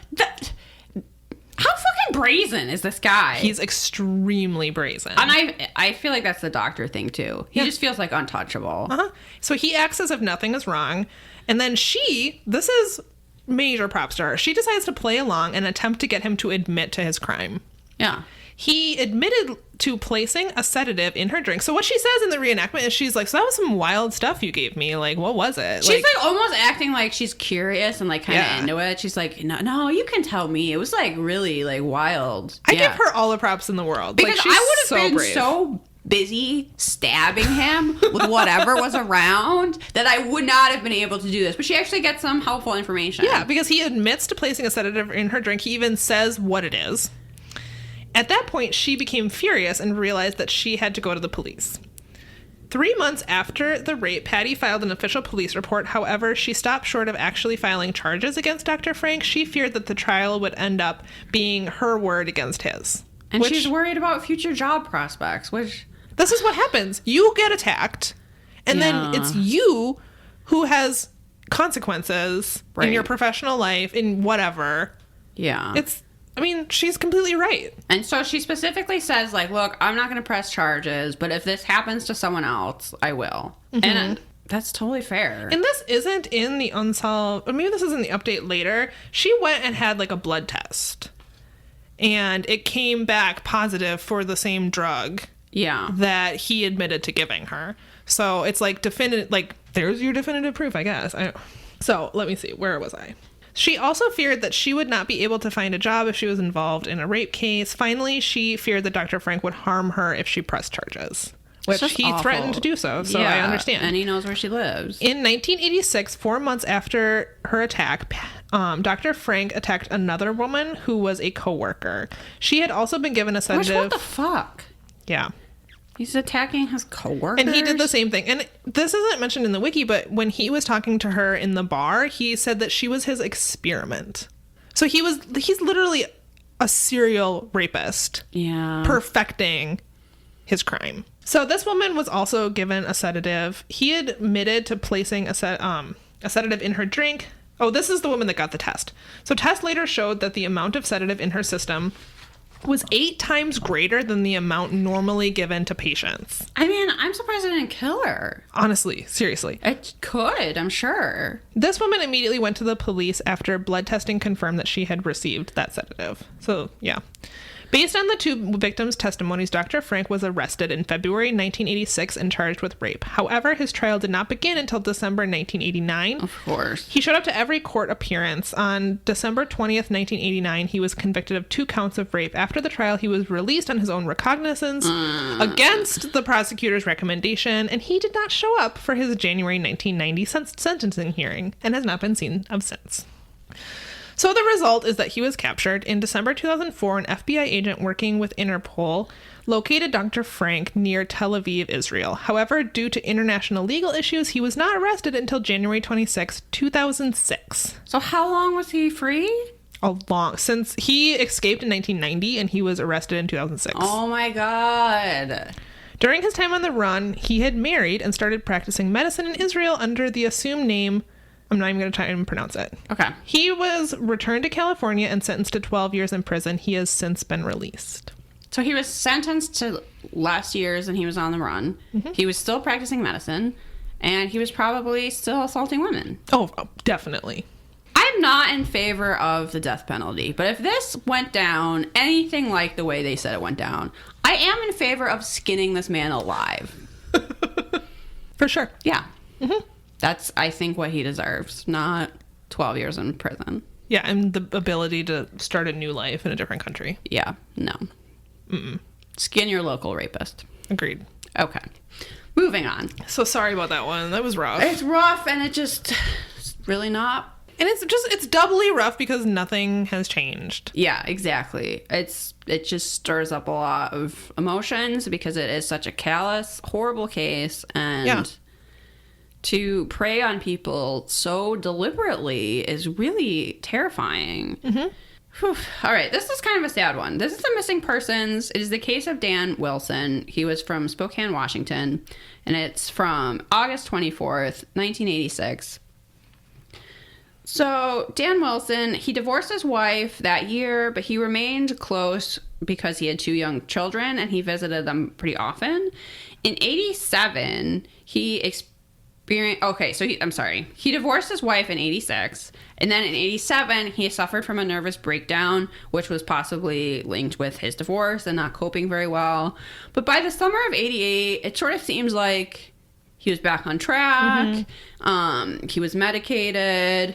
How fucking brazen is this guy?
He's extremely brazen.
And I feel like that's the doctor thing, too. He just feels like untouchable.
Uh-huh. So he acts as if nothing is wrong. And then this is major props to her. She decides to play along and attempt to get him to admit to his crime.
Yeah.
He admitted to placing a sedative in her drink. So what she says in the reenactment is she's like, so that was some wild stuff you gave me. Like, what was it?
She's like almost acting like she's curious and like kind of into it. She's like, no, you can tell me. It was like really like wild.
I give her all the props in the world.
Because
like, she's
I would have been
brave.
so busy stabbing him with whatever was around that I would not have been able to do this. But she actually gets some helpful information.
Yeah, because he admits to placing a sedative in her drink. He even says what it is. At that point, she became furious and realized that she had to go to the police. 3 months after the rape, Patty filed an official police report. However, she stopped short of actually filing charges against Dr. Frank. She feared that the trial would end up being her word against his.
And she's worried about future job prospects, which...
This is what happens. You get attacked, and then it's you who has consequences in your professional life, in whatever.
Yeah.
I mean, she's completely right.
And so she specifically says, like, look, I'm not going to press charges, but if this happens to someone else, I will. Mm-hmm. And that's totally fair.
And this isn't in the Unsolved, or maybe this is in the update later. She went and had, like, a blood test. And it came back positive for the same drug that he admitted to giving her. So it's, like, definitive, like, There's your definitive proof, I guess. So let me see. Where was I? She also feared that she would not be able to find a job if she was involved in a rape case. Finally, she feared that Dr. Frank would harm her if she pressed charges, which he threatened to do so
yeah,
I understand.
And he knows where she lives.
In 1986, 4 months after her attack, Dr. Frank attacked another woman who was a coworker. She had also been given a sedative.
What the fuck?
Yeah.
He's attacking his coworkers.
And he did the same thing. And this isn't mentioned in the wiki, but when he was talking to her in the bar, he said that she was his experiment. So he's literally a serial rapist.
Yeah.
Perfecting his crime. So this woman was also given a sedative. He admitted to placing a sedative in her drink. Oh, this is the woman that got the test. So tests later showed that the amount of sedative in her system was 8 times greater than the amount normally given to patients.
I mean, I'm surprised it didn't kill her.
Honestly, seriously.
It could, I'm sure.
This woman immediately went to the police after blood testing confirmed that she had received that sedative. So, yeah. Based on the 2 victims' testimonies, Dr. Frank was arrested in February 1986 and charged with rape. However, his trial did not begin until December 1989.
Of course.
He showed up to every court appearance. On December 20th, 1989, he was convicted of 2 counts of rape. After the trial, he was released on his own recognizance against the prosecutor's recommendation, and he did not show up for his January 1990 sentencing hearing and has not been seen of since. So the result is that he was captured. In December 2004, an FBI agent working with Interpol located Dr. Frank near Tel Aviv, Israel. However, due to international legal issues, he was not arrested until January 26, 2006.
So how long was he free?
Since he escaped in 1990 and he was arrested in 2006.
Oh my God.
During his time on the run, he had married and started practicing medicine in Israel under the assumed name. I'm not even going to try and pronounce it.
Okay.
He was returned to California and sentenced to 12 years in prison. He has since been released.
So he was sentenced to less years and he was on the run. Mm-hmm. He was still practicing medicine and he was probably still assaulting women.
Oh, definitely.
I'm not in favor of the death penalty, but if this went down anything like the way they said it went down, I am in favor of skinning this man alive.
For sure.
Yeah. Mm-hmm. That's, I think, what he deserves, not 12 years in prison.
Yeah, and the ability to start a new life in a different country.
Yeah, no. Mm-mm. Skin your local rapist.
Agreed.
Okay. Moving on.
So sorry about that one. That was rough.
It's rough, and it's really not.
And it's doubly rough because nothing has changed.
Yeah, exactly. It just stirs up a lot of emotions because it is such a callous, horrible case, and... Yeah. To prey on people so deliberately is really terrifying. Mm-hmm. Whew. All right, this is kind of a sad one. This is a missing persons. It is the case of Dan Wilson. He was from Spokane, Washington, and it's from August 24th, 1986. So Dan Wilson, he divorced his wife that year, but he remained close because he had 2 young children, and he visited them pretty often. In 87, he he divorced his wife in 86, and then in 87, he suffered from a nervous breakdown, which was possibly linked with his divorce and not coping very well. But by the summer of 88, it sort of seems like he was back on track. Mm-hmm. He was medicated.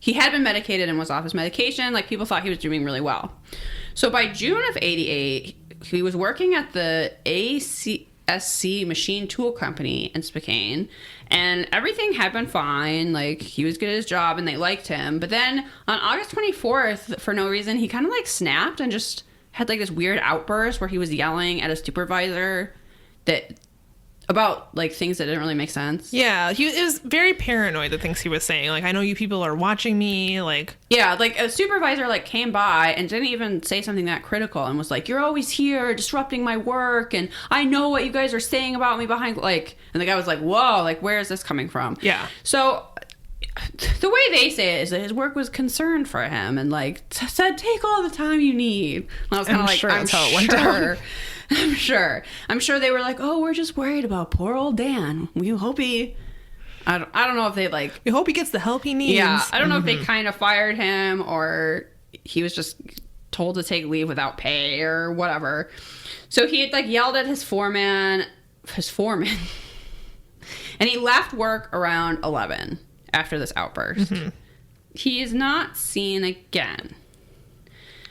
He had been medicated and was off his medication. Like, people thought he was doing really well. So by June of 88, he was working at the ACSC Machine Tool Company in Spokane, and everything had been fine. Like, he was good at his job and they liked him. But then on August 24th, for no reason, he kind of like snapped and just had like this weird outburst where he was yelling at a supervisor about like things that didn't really make sense.
Yeah, he was very paranoid, the things he was saying. Like, I know you people are watching me, like... Yeah,
like a supervisor like came by and didn't even say something that critical and was like, you're always here disrupting my work and I know what you guys are saying about me behind, like... And the guy was like, whoa, like, where is this coming from?
Yeah.
So the way they say it is that his work was concerned for him and like said, take all the time you need. And I was kind of like,
sure that's how it went down.
I'm sure they were like, oh, we're just worried about poor old Dan. We hope he... I don't know if they like...
We hope he gets the help he needs.
Yeah, I don't know if they kind of fired him or he was just told to take leave without pay or whatever. So he had like yelled at his foreman. And he left work around 11 after this outburst. He is not seen again.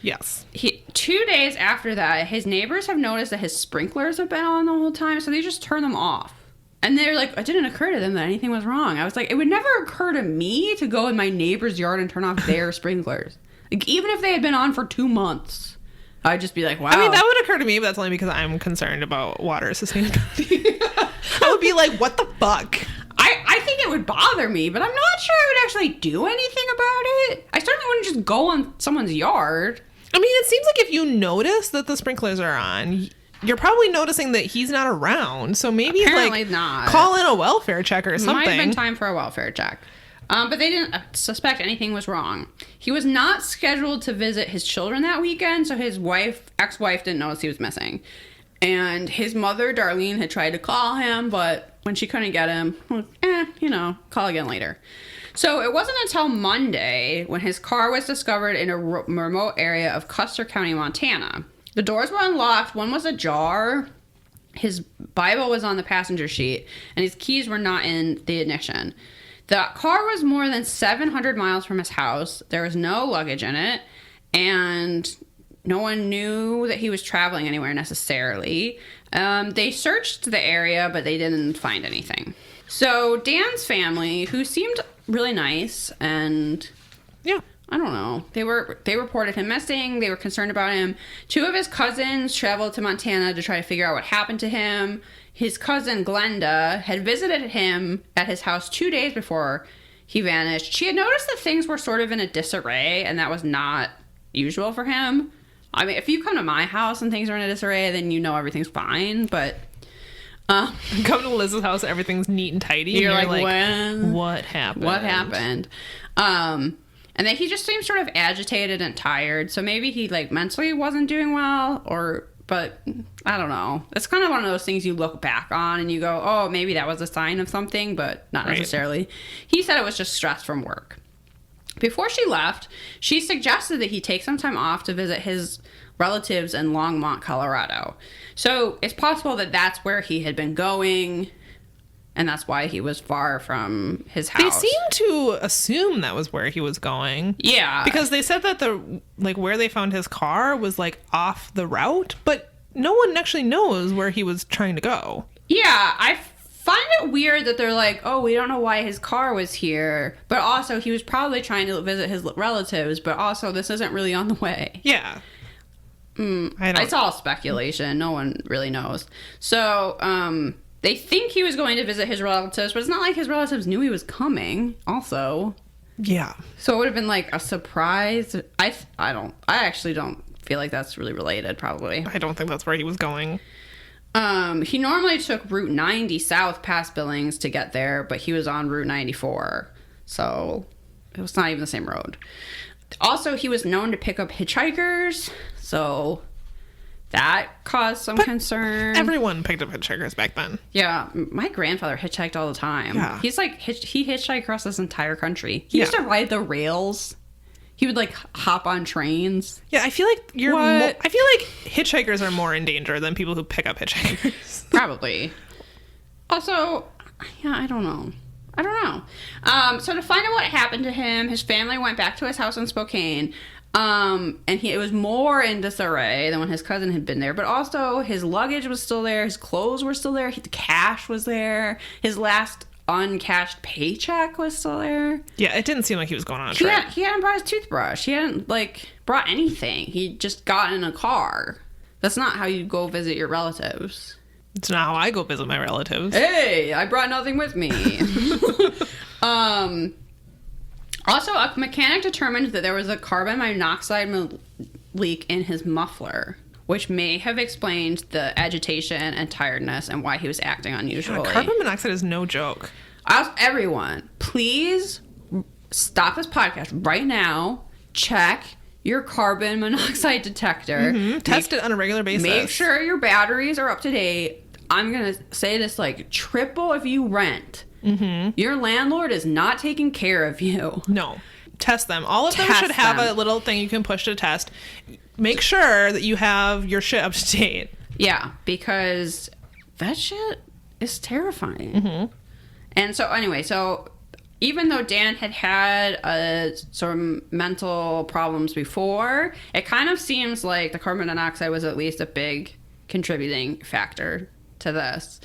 Yes.
2 days after that, his neighbors have noticed that his sprinklers have been on the whole time, so they just turn them off. And they're like, it didn't occur to them that anything was wrong. I was like, it would never occur to me to go in my neighbor's yard and turn off their sprinklers. Like, even if they had been on for 2 months, I'd just be like, wow.
I mean, that would occur to me, but that's only because I'm concerned about water sustainability. I would be like, what the fuck?
I think it would bother me, but I'm not sure I would actually do anything about it. I certainly wouldn't just go on someone's yard.
I mean, it seems like if you notice that the sprinklers are on, you're probably noticing that he's not around. So maybe
Apparently not.
Call in a welfare check or something.
Might have been time for a welfare check. But they didn't suspect anything was wrong. He was not scheduled to visit his children that weekend, so his ex-wife didn't notice he was missing. And his mother, Darlene, had tried to call him, but when she couldn't get him, call again later. So it wasn't until Monday when his car was discovered in a remote area of Custer County, Montana. The doors were unlocked. One was ajar. His Bible was on the passenger seat, and his keys were not in the ignition. The car was more than 700 miles from his house. There was no luggage in it, and no one knew that he was traveling anywhere necessarily. They searched the area, but they didn't find anything. So Dan's family, who seemed really nice, and
yeah,
I don't know, they reported him missing. They were concerned about him. 2 of his cousins traveled to Montana to try to figure out what happened to him. His cousin Glenda had visited him at his house 2 days before he vanished. She had noticed that things were sort of in a disarray, and that was not usual for him. I mean, if you come to my house and things are in a disarray, then you know everything's fine, but
come to Liz's house, everything's neat and tidy.
You're
and
like, when?
What happened?
What happened? And then he just seemed sort of agitated and tired, so maybe he, mentally wasn't doing well, but I don't know. It's kind of one of those things you look back on and you go, oh, maybe that was a sign of something, but not necessarily. He said it was just stress from work. Before she left, she suggested that he take some time off to visit his relatives in Longmont, Colorado. So it's possible that that's where he had been going, and that's why he was far from his house.
They seem to assume that was where he was going.
Yeah.
Because they said that where they found his car was off the route, but no one actually knows where he was trying to go.
Yeah, I find it weird that they're like, oh, we don't know why his car was here, but also he was probably trying to visit his relatives, but also this isn't really on the way.
Yeah.
It's all speculation. No one really knows. So, they think he was going to visit his relatives, but it's not like his relatives knew he was coming, also.
Yeah.
So it would have been a surprise. I actually don't feel like that's really related, probably.
I don't think that's where he was going.
He normally took Route 90 south past Billings to get there, but he was on Route 94. So it was not even the same road. Also, he was known to pick up hitchhikers, so that caused some concern.
Everyone picked up hitchhikers back then.
Yeah, my grandfather hitchhiked all the time. Yeah. He's he hitchhiked across this entire country. He used to ride the rails. He would hop on trains.
Yeah, I feel like I feel like hitchhikers are more in danger than people who pick up hitchhikers.
Probably. Also, yeah, I don't know. So to find out what happened to him, his family went back to his house in Spokane. And it was more in disarray than when his cousin had been there. But also, his luggage was still there. His clothes were still there. The cash was there. His last uncashed paycheck was still there.
Yeah, it didn't seem like he was going on a trip.
He hadn't brought his toothbrush. He hadn't, brought anything. He just got in a car. That's not how you go visit your relatives.
It's not how I go visit my relatives.
Hey, I brought nothing with me. Also, a mechanic determined that there was a carbon monoxide leak in his muffler, which may have explained the agitation and tiredness and why he was acting unusually.
Yeah, carbon monoxide is no joke.
I ask everyone, please stop this podcast right now. Check your carbon monoxide detector.
Mm-hmm. Test it on a regular basis.
Make sure your batteries are up to date. I'm going to say this triple if you rent. Mm-hmm. Your landlord is not taking care of you.
No. Test them. All of them should have a little thing you can push to test. Make sure that you have your shit up to date.
Yeah, because that shit is terrifying. Mm-hmm. And so anyway, so even though Dan had sort of mental problems before, it kind of seems like the carbon monoxide was at least a big contributing factor to this.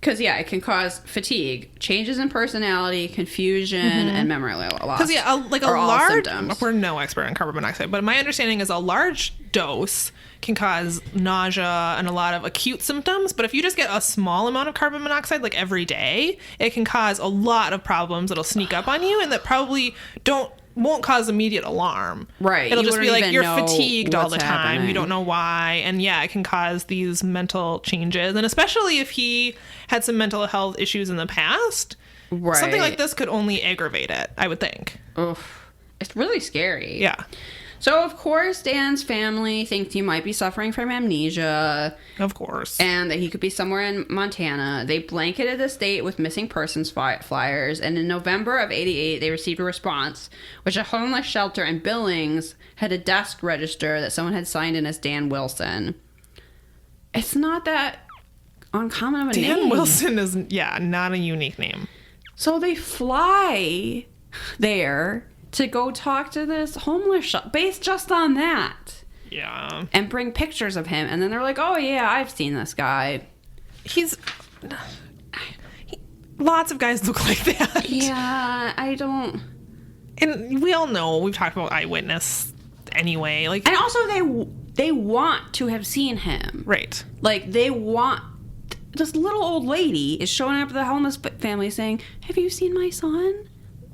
Because, yeah, it can cause fatigue, changes in personality, confusion, and memory loss.
Because, yeah, a large... We're no expert on carbon monoxide, but my understanding is a large dose can cause nausea and a lot of acute symptoms. But if you just get a small amount of carbon monoxide, like every day, it can cause a lot of problems that'll sneak up on you and that probably won't cause immediate alarm.
Right.
It'll just be like you're fatigued all the time.
Happening.
You don't know why. And yeah, it can cause these mental changes. And especially if he had some mental health issues in the past,
right.
Something like this could only aggravate it, I would think.
Oof. It's really scary.
Yeah.
So, of course, Dan's family thinks he might be suffering from amnesia.
Of course.
And that he could be somewhere in Montana. They blanketed the state with missing persons flyers. And in November of 88, they received a response, which a homeless shelter in Billings had a desk register that someone had signed in as Dan Wilson. It's not that uncommon of a name.
Dan Wilson is, not a unique name.
So they fly there to go talk to this homeless shelter based just on that.
Yeah.
And bring pictures of him. And then they're like, oh, yeah, I've seen this guy.
Lots of guys look like that.
Yeah, I don't...
And we all know, we've talked about eyewitness anyway. Like,
and also, they want to have seen him.
Right.
Like, they want... This little old lady is showing up at the homeless family saying, have you seen my son?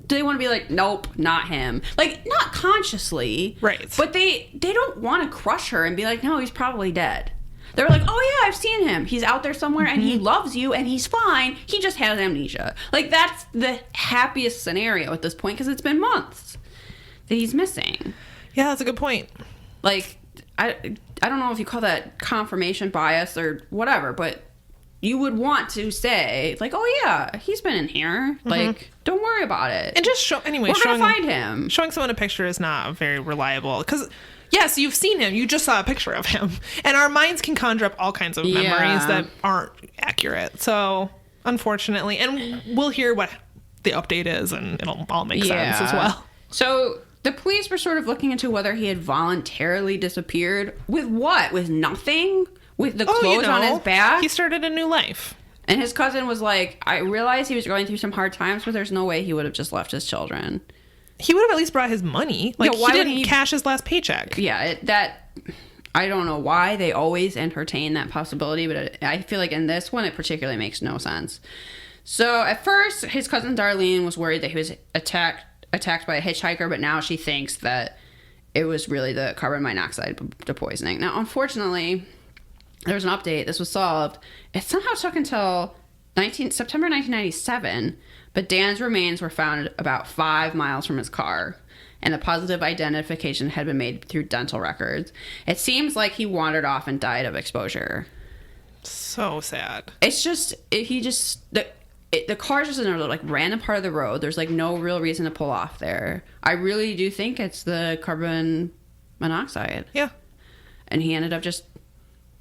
Do they want to be like, nope, not him? Like, not consciously.
Right.
But they don't want to crush her and be like, no, he's probably dead. They're like, oh, yeah, I've seen him. He's out there somewhere, and he loves you, and he's fine. He just has amnesia. Like, that's the happiest scenario at this point, because it's been months that he's missing.
Yeah, that's a good point.
Like, I don't know if you call that confirmation bias or whatever, but you would want to say, like, oh, yeah, he's been in here. Like, don't worry about it.
And just we're
going to find him.
Showing someone a picture is not very reliable. Because, yes, you've seen him. You just saw a picture of him. And our minds can conjure up all kinds of memories that aren't accurate. So, unfortunately. And we'll hear what the update is, and it'll all make sense as well.
So, the police were sort of looking into whether he had voluntarily disappeared. With what? With nothing? With the clothes on his back?
He started a new life.
And his cousin was like, I realized he was going through some hard times, but there's no way he would have just left his children.
He would have at least brought his money. Like, why didn't he cash his last paycheck?
Yeah, I don't know why they always entertain that possibility, but I feel like in this one, it particularly makes no sense. So at first, his cousin Darlene was worried that he was attacked by a hitchhiker, but now she thinks that it was really the carbon monoxide poisoning. Now, unfortunately, there was an update. This was solved. It somehow took until September 1997, but Dan's remains were found about 5 miles from his car, and the positive identification had been made through dental records. It seems like he wandered off and died of exposure.
So sad.
It's just, the car's just in a like random part of the road. There's like no real reason to pull off there. I really do think it's the carbon monoxide.
Yeah.
And he ended up just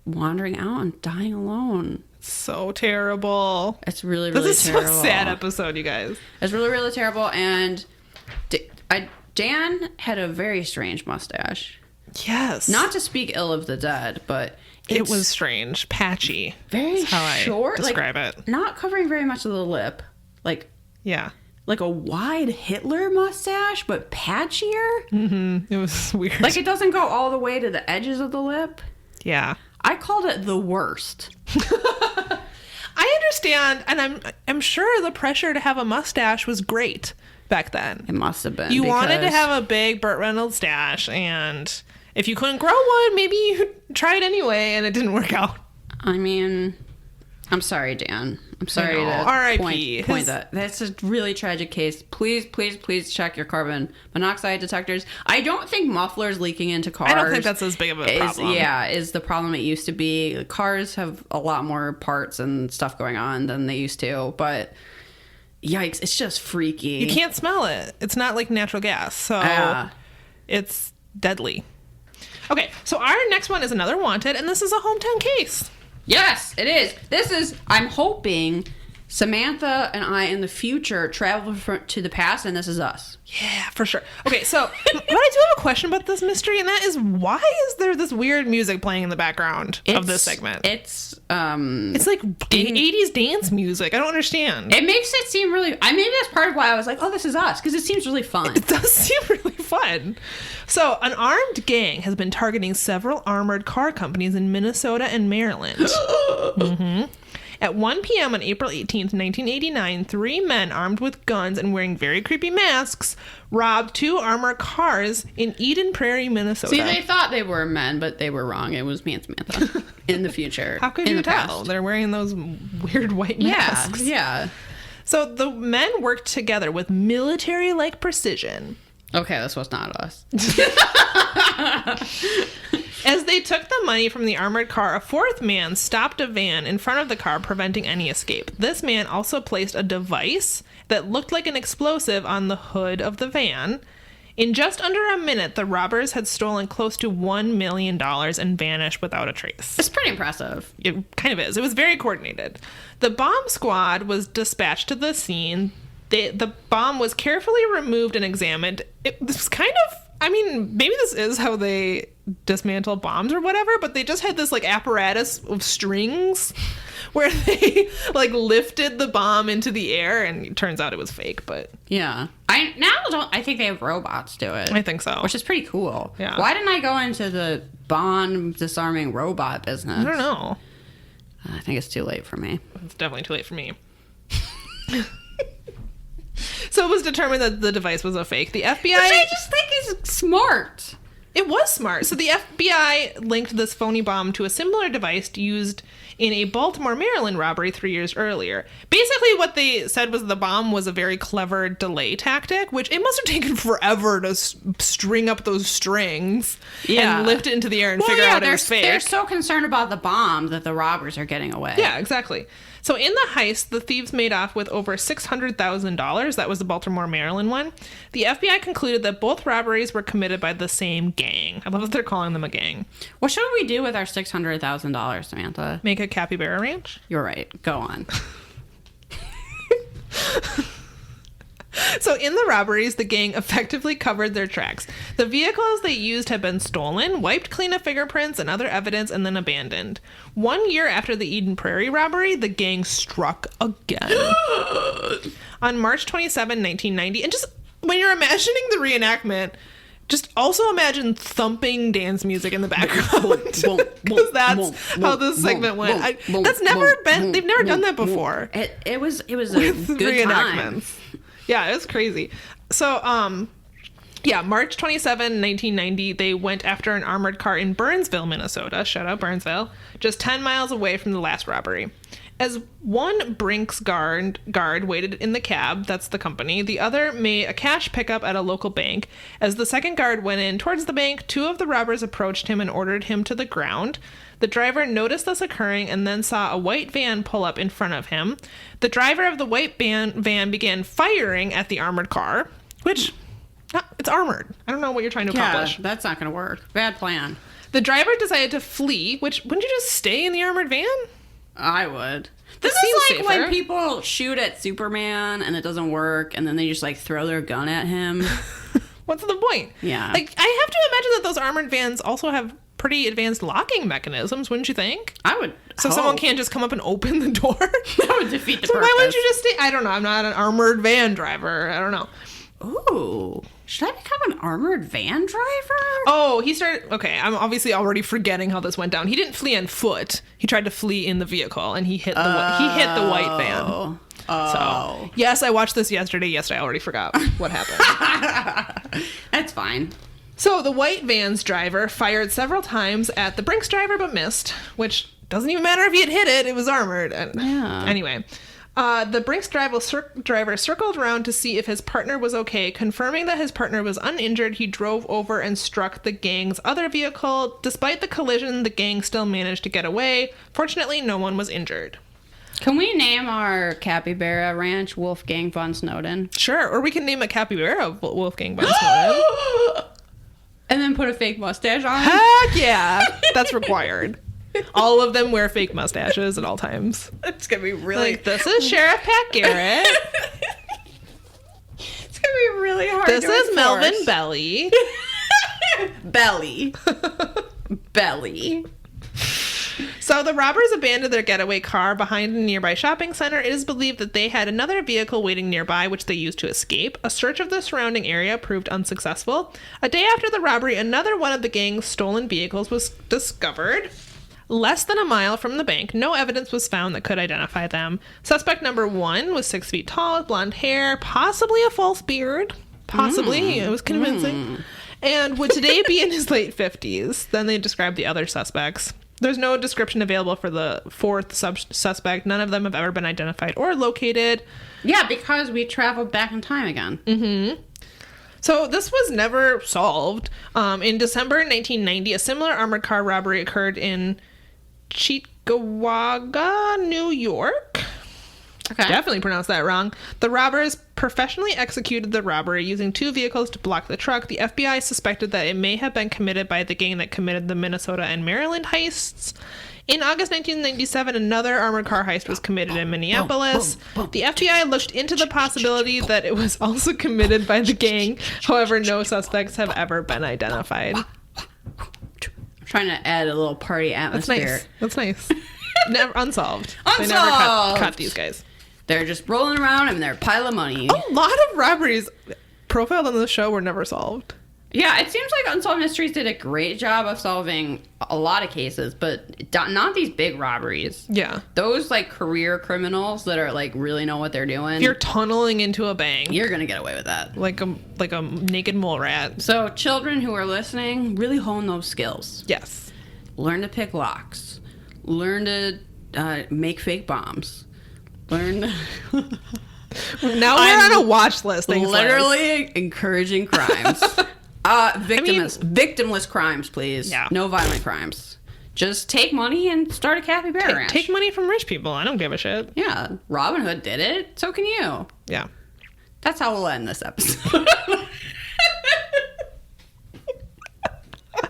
wandering out and dying alone.
So terrible.
It's really, really terrible.
This is a sad episode, you guys.
It's really, really terrible. And Dan had a very strange mustache.
Yes.
Not to speak ill of the dead, but
it was strange. Patchy.
Very
That's
short.
How I describe it.
Not covering very much of the lip. Like,
yeah.
Like a wide Hitler mustache, but patchier.
Mm-hmm. It was weird.
Like it doesn't go all the way to the edges of the lip.
Yeah.
I called it the worst.
I understand, and I'm sure the pressure to have a mustache was great back then.
It must have been.
You wanted to have a big Burt Reynolds stash, and if you couldn't grow one, maybe you tried anyway, and it didn't work out.
I mean, I'm sorry, Dan. I'm sorry to
R.I.P.
point that. That's a really tragic case. Please, please, please check your carbon monoxide detectors. I don't think mufflers leaking into cars.
I don't think that's as big of a problem.
Is the problem it used to be. Cars have a lot more parts and stuff going on than they used to, but yikes, it's just freaky.
You can't smell it. It's not like natural gas, so it's deadly. Okay, so our next one is another wanted, and this is a hometown case.
Yes, it is. I'm hoping Samantha and I in the future travel to the past, and this is us.
Yeah, for sure. Okay, so but I do have a question about this mystery, and that is, why is there this weird music playing in the background of this segment?
It's
like 80s dance music. I don't understand.
It makes it seem really... maybe that's part of why I was like, oh, this is us, because it seems really fun.
It does seem really fun. So, an armed gang has been targeting several armored car companies in Minnesota and Maryland. At 1 p.m. on April 18th, 1989, 3 men armed with guns and wearing very creepy masks robbed 2 armored cars in Eden Prairie, Minnesota.
See, they thought they were men, but they were wrong. It was me and Samantha in the future.
How could you tell? They're wearing those weird white masks.
Yeah.
So the men worked together with military-like precision.
Okay, this was not us.
As they took the money from the armored car, a 4th man stopped a van in front of the car, preventing any escape. This man also placed a device that looked like an explosive on the hood of the van. In just under a minute, the robbers had stolen close to $1 million and vanished without a trace.
It's pretty impressive.
It kind of is. It was very coordinated. The bomb squad was dispatched to the scene. The bomb was carefully removed and examined. It was kind of... maybe this is how they dismantle bombs or whatever, but they just had this, like, apparatus of strings where they, like, lifted the bomb into the air, and it turns out it was fake, but...
Yeah. I think they have robots do it.
I think so.
Which is pretty cool.
Yeah.
Why didn't I go into the bomb disarming robot business?
I don't know.
I think it's too late for me.
It's definitely too late for me. So it was determined that the device was a fake. The FBI...
Which I just think is smart.
It was smart. So the FBI linked this phony bomb to a similar device used in a Baltimore, Maryland robbery 3 years earlier. Basically, what they said was the bomb was a very clever delay tactic, which it must have taken forever to string up those strings and lift it into the air and figure out it was fake.
They're so concerned about the bomb that the robbers are getting away.
Yeah, exactly. So in the heist, the thieves made off with over $600,000. That was the Baltimore, Maryland one. The FBI concluded that both robberies were committed by the same gang. I love that they're calling them a gang.
What should we do with our $600,000, Samantha?
Make a capybara ranch?
You're right. Go on.
So in the robberies, the gang effectively covered their tracks. The vehicles they used had been stolen, wiped clean of fingerprints and other evidence, and then abandoned. 1 year after the Eden Prairie robbery, the gang struck again. On March 27, 1990, and just when you're imagining the reenactment, just also imagine thumping dance music in the background. Because that's how this segment went. That's never been, they've never done that before.
It was a good time.
Yeah, it was crazy. So, March 27, 1990, they went after an armored car in Burnsville, Minnesota. Shout out Burnsville. Just 10 miles away from the last robbery. As one Brinks guard waited in the cab, that's the company, the other made a cash pickup at a local bank. As the second guard went in towards the bank, 2 of the robbers approached him and ordered him to the ground. The driver noticed this occurring and then saw a white van pull up in front of him. The driver of the white van began firing at the armored car, which, it's armored. I don't know what you're trying to accomplish.
Yeah, that's not going to work. Bad plan.
The driver decided to flee, which, wouldn't you just stay in the armored van?
I would. This is like when people shoot at Superman and it doesn't work, and then they just, like, throw their gun at him.
What's the point?
Yeah.
Like, I have to imagine that those armored vans also have pretty advanced locking mechanisms, wouldn't you think?
I would.
So someone can't just come up and open the door?
That would defeat the purpose.
Why wouldn't you just stay? I don't know. I'm not an armored van driver. I don't know.
Ooh. Should I become an armored van driver?
Oh, he started... Okay, I'm obviously already forgetting how this went down. He didn't flee on foot. He tried to flee in the vehicle, and he hit the white van.
Oh.
So, yes, I watched this yesterday. Yes, I already forgot what happened.
That's fine.
So the white van's driver fired several times at the Brinks driver, but missed, which doesn't even matter if he had hit it. It was armored.
Yeah.
Anyway, the Brinks driver circled around to see if his partner was okay. Confirming that his partner was uninjured, he drove over and struck the gang's other vehicle. Despite the collision, the gang still managed to get away. Fortunately, no one was injured.
Can we name our capybara ranch Wolfgang von Snowden?
Sure, or we can name a capybara Wolfgang von Snowden.
And then put a fake mustache on?
Heck yeah! That's required. All of them wear fake mustaches at all times.
It's gonna be really.
Like, this is Sheriff Pat Garrett.
It's gonna be really hard.
This
to
is
enforce.
Melvin Belly.
Belly.
So the robbers abandoned their getaway car behind a nearby shopping center. It is believed that they had another vehicle waiting nearby, which they used to escape. A search of the surrounding area proved unsuccessful. A day after the robbery, another one of the gang's stolen vehicles was discovered. Less than a mile from the bank, no evidence was found that could identify them. Suspect number 1 was 6 feet tall, with blonde hair, possibly a false beard. Possibly. It was convincing. And would today be in his late 50s. Then they described the other suspects. There's no description available for the fourth suspect. None of them have ever been identified or located.
Yeah, because we traveled back in time again.
So this was never solved. In December 1990, a similar armored car robbery occurred in Cheektowaga, New York.
Okay.
Definitely pronounced that wrong. The robbers professionally executed the robbery using 2 vehicles to block the truck. The FBI suspected that it may have been committed by the gang that committed the Minnesota and Maryland heists. In August 1997, another armored car heist was committed in Minneapolis. The FBI looked into the possibility that it was also committed by the gang. However, no suspects have ever been identified.
I'm trying to add a little party atmosphere.
That's nice. Never unsolved. They never
Unsolved!
caught these guys.
They're just rolling around and they're a pile of money.
A lot of robberies profiled on the show were never solved.
Yeah, it seems like Unsolved Mysteries did a great job of solving a lot of cases, but not these big robberies.
Yeah.
Those, like, career criminals that are, like, really know what they're doing.
If you're tunneling into a bank.
You're gonna get away with that.
Like a naked mole rat.
So, children who are listening, really hone those skills.
Yes.
Learn to pick locks. Learn to make fake bombs. Learn to...
Now we're on a watch list.
Literally encouraging crimes. Victimless crimes, please.
Yeah.
No violent crimes. Just take money and start a capybara ranch.
Take money from rich people. I don't give a shit.
Yeah. Robin Hood did it. So can you.
Yeah.
That's how we'll end this episode.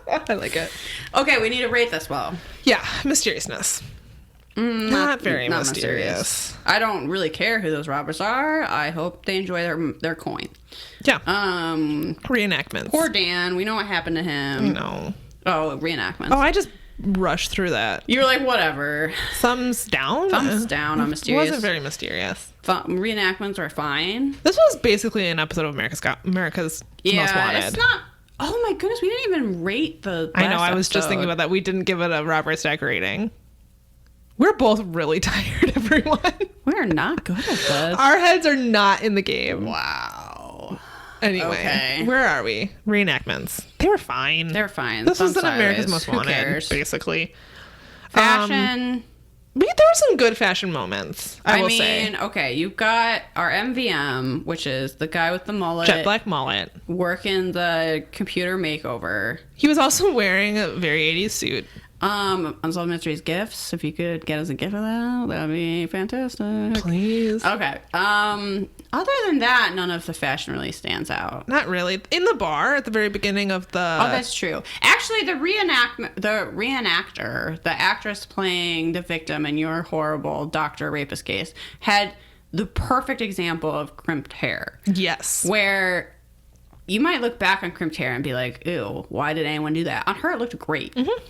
I like it.
Okay, we need to rate this well.
Yeah. Mysteriousness. Not very mysterious.
I don't really care who those robbers are. I hope they enjoy their coin.
Yeah.
Reenactments. Poor Dan. We know what happened to him.
No.
Oh, reenactments.
Oh, I just rushed through that.
You were like, whatever.
Thumbs down?
Thumbs down on mysterious.
It wasn't very mysterious.
Reenactments are fine.
This was basically an episode of America's Most Wanted.
It's not... Oh my goodness, we didn't even rate the
I know, I was just thinking about that. We didn't give it a Robert Stack rating. We're both really tired, everyone.
We're not good at this.
Our heads are not in the game.
Wow.
Anyway,
okay.
Where are we? Reenactments. They were fine.
They're fine.
This was an
sideways.
America's Most Wanted,
cares?
basically.
Fashion.
There were some good fashion moments, I will say.
Okay, you've got our MVM, which is the guy with the mullet.
Jet black mullet.
Working the computer makeover.
He was also wearing a very 80s suit.
Unsolved Mysteries gifts. If you could get us a gift of that would be fantastic.
Please.
Okay. Other than that, none of the fashion really stands out.
Not really. In the bar at the very beginning of the...
Oh, that's true. Actually, the reenactor, the actress playing the victim in your horrible doctor rapist case, had the perfect example of crimped hair.
Yes.
Where you might look back on crimped hair and be like, ew, why did anyone do that? On her, it looked great. Mm-hmm.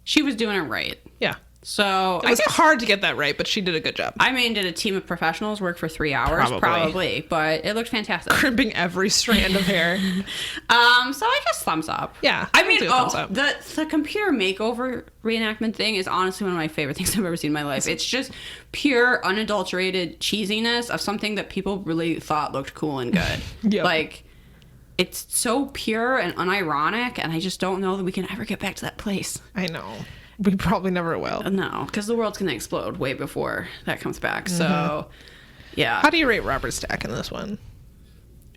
She was doing it right.
Yeah.
So
it was hard to get that right, but she did a good job.
I mean, did a team of professionals work for 3 hours? Probably, but it looked fantastic.
Crimping every strand of hair.
So I guess thumbs up.
Yeah.
I mean, the computer makeover reenactment thing is honestly one of my favorite things I've ever seen in my life. It's just pure, unadulterated cheesiness of something that people really thought looked cool and good.
Yep.
Like, it's so pure and unironic, and I just don't know that we can ever get back to that place.
I know. We probably never will.
No, because the world's going to explode way before that comes back. Mm-hmm. So, yeah.
How do you rate Robert Stack in this one?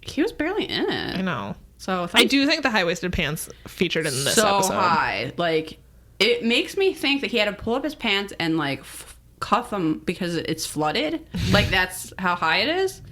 He was barely in it.
I know.
So
I do think the high-waisted pants featured in this episode.
So high. Like, it makes me think that he had to pull up his pants and, like, cuff them because it's flooded. Like, that's how high it is.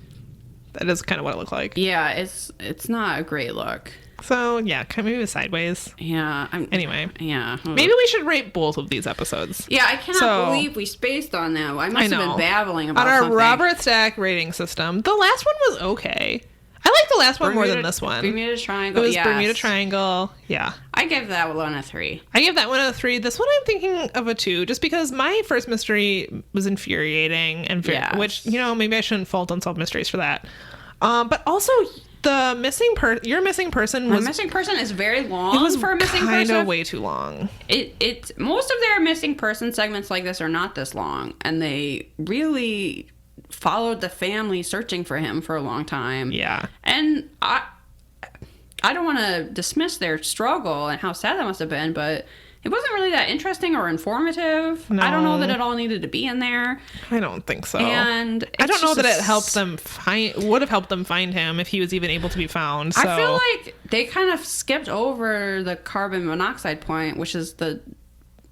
That is kind of what it looked like.
Yeah, it's not a great look.
So, yeah, maybe it was Sideways.
Yeah.
Anyway.
Yeah.
Maybe we should rate both of these episodes.
Yeah, I cannot believe we spaced on that. I must have been babbling about
on our
something.
Robert Stack rating system. The last one was okay. I like the last one more than this one.
Bermuda Triangle,
It was Bermuda Triangle. Yeah.
I give that one a 3.
I give that one a 3. This one I'm thinking of a 2, just because my first mystery was infuriating and which, maybe I shouldn't fault Unsolved Mysteries for that. But also the your missing person was...
The missing person is very long for a missing person. It was
kind of way too long.
Most of their missing person segments like this are not this long, and they really followed the family searching for him for a long time.
Yeah.
And I don't want to dismiss their struggle and how sad that must have been, but it wasn't really that interesting or informative.
No.
I don't know that it all needed to be in there.
I don't think so.
And
I don't know that it would have helped them find him if he was even able to be found. So.
I feel like they kind of skipped over the carbon monoxide point, which is the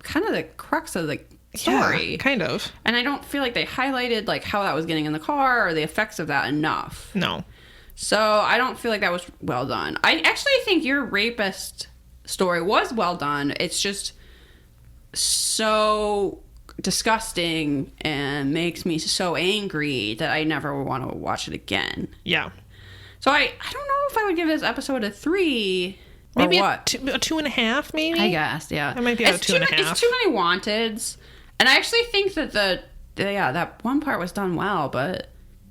kind of the crux of the story.
Yeah, kind of.
And I don't feel like they highlighted like how that was getting in the car or the effects of that enough.
No.
So I don't feel like that was well done. I actually think your rapist story was well done. It's just so disgusting and makes me so angry that I never want to watch it again.
Yeah.
So I don't know if I would give this episode a 3 or
maybe
what.
A 2.5, maybe?
I guess, yeah.
It might be a 2.5.
It's too many wanteds. And I actually think that that one part was done well, but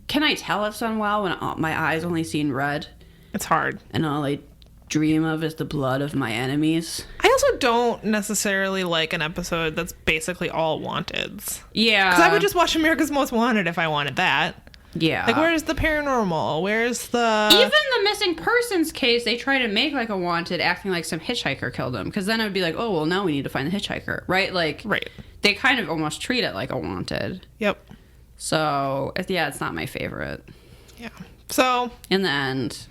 can I tell it's done well when my eyes only seen red?
It's hard.
And all I dream of is the blood of my enemies.
I also don't necessarily like an episode that's basically all wanteds.
Yeah.
Because I would just watch America's Most Wanted if I wanted that.
Yeah.
Like, where's the paranormal? Where's the...
Even the missing persons case, they try to make, like, a wanted acting like some hitchhiker killed him. Because then it would be like, oh, well, now we need to find the hitchhiker. Right? Like,
right.
They kind of almost treat it like a wanted.
Yep.
So, yeah, it's not my favorite.
Yeah. So...
In the end...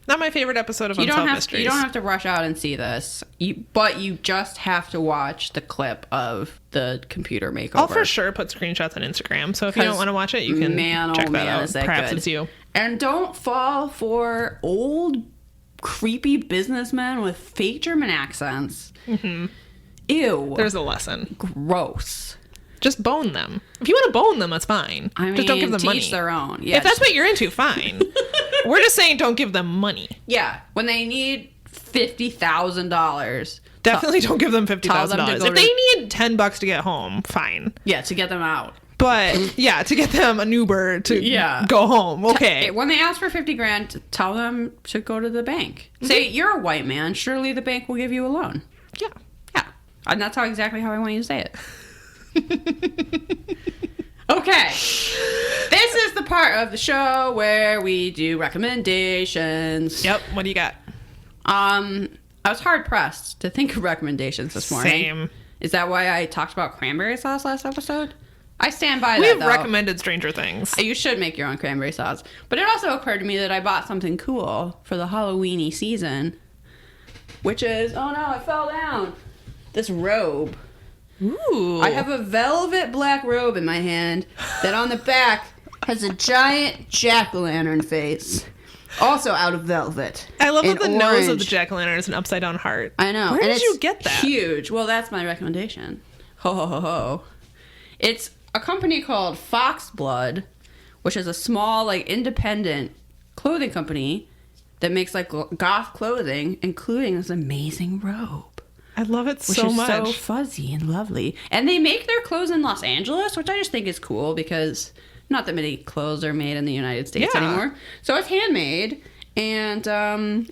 Not my favorite episode of Unsolved Mysteries.
You don't have to rush out and see this. But you just have to watch the clip of the computer makeover.
I'll for sure put screenshots on Instagram. So if you don't want to watch it, you can check that out. Perhaps it's you.
And don't fall for old, creepy businessmen with fake German accents.
Mm-hmm.
Ew.
There's a lesson.
Gross.
Just bone them. If you want to bone them, that's fine.
I mean,
just don't give them money.
Teach their own. Yeah,
if that's what you're into, fine. We're just saying don't give them money.
Yeah. When they need $50,000.
Definitely don't give them $50,000. If they need $10 to get home, fine.
Yeah, to get them out.
But yeah, to get them an Uber to go home. Okay.
When they ask for $50,000, tell them to go to the bank. Mm-hmm. Say, you're a white man. Surely the bank will give you a loan.
Yeah.
Yeah. And that's exactly how I want you to say it. Okay. This is the part of the show where we do recommendations.
Yep. What do you got?
I was hard pressed to think of recommendations this morning.
Same.
Is that why I talked about cranberry sauce last episode? I stand by that.
We've recommended Stranger Things.
You should make your own cranberry sauce. But it also occurred to me that I bought something cool for the Halloweeny season, which is, oh no, I fell down. This robe.
Ooh.
I have a velvet black robe in my hand that on the back has a giant jack-o'-lantern face. Also out of velvet.
I love that the
orange.
nose of the jack-o'-lantern is an upside-down heart.
I know.
Where did you get that?
Huge. Well, that's my recommendation. Ho, ho, ho, ho. It's a company called Foxblood, which is a small, like, independent clothing company that makes, like, goth clothing, including this amazing robe.
I love it so much.
Which is so fuzzy and lovely. And they make their clothes in Los Angeles, which I just think is cool because not that many clothes are made in the United States anymore. So it's handmade. And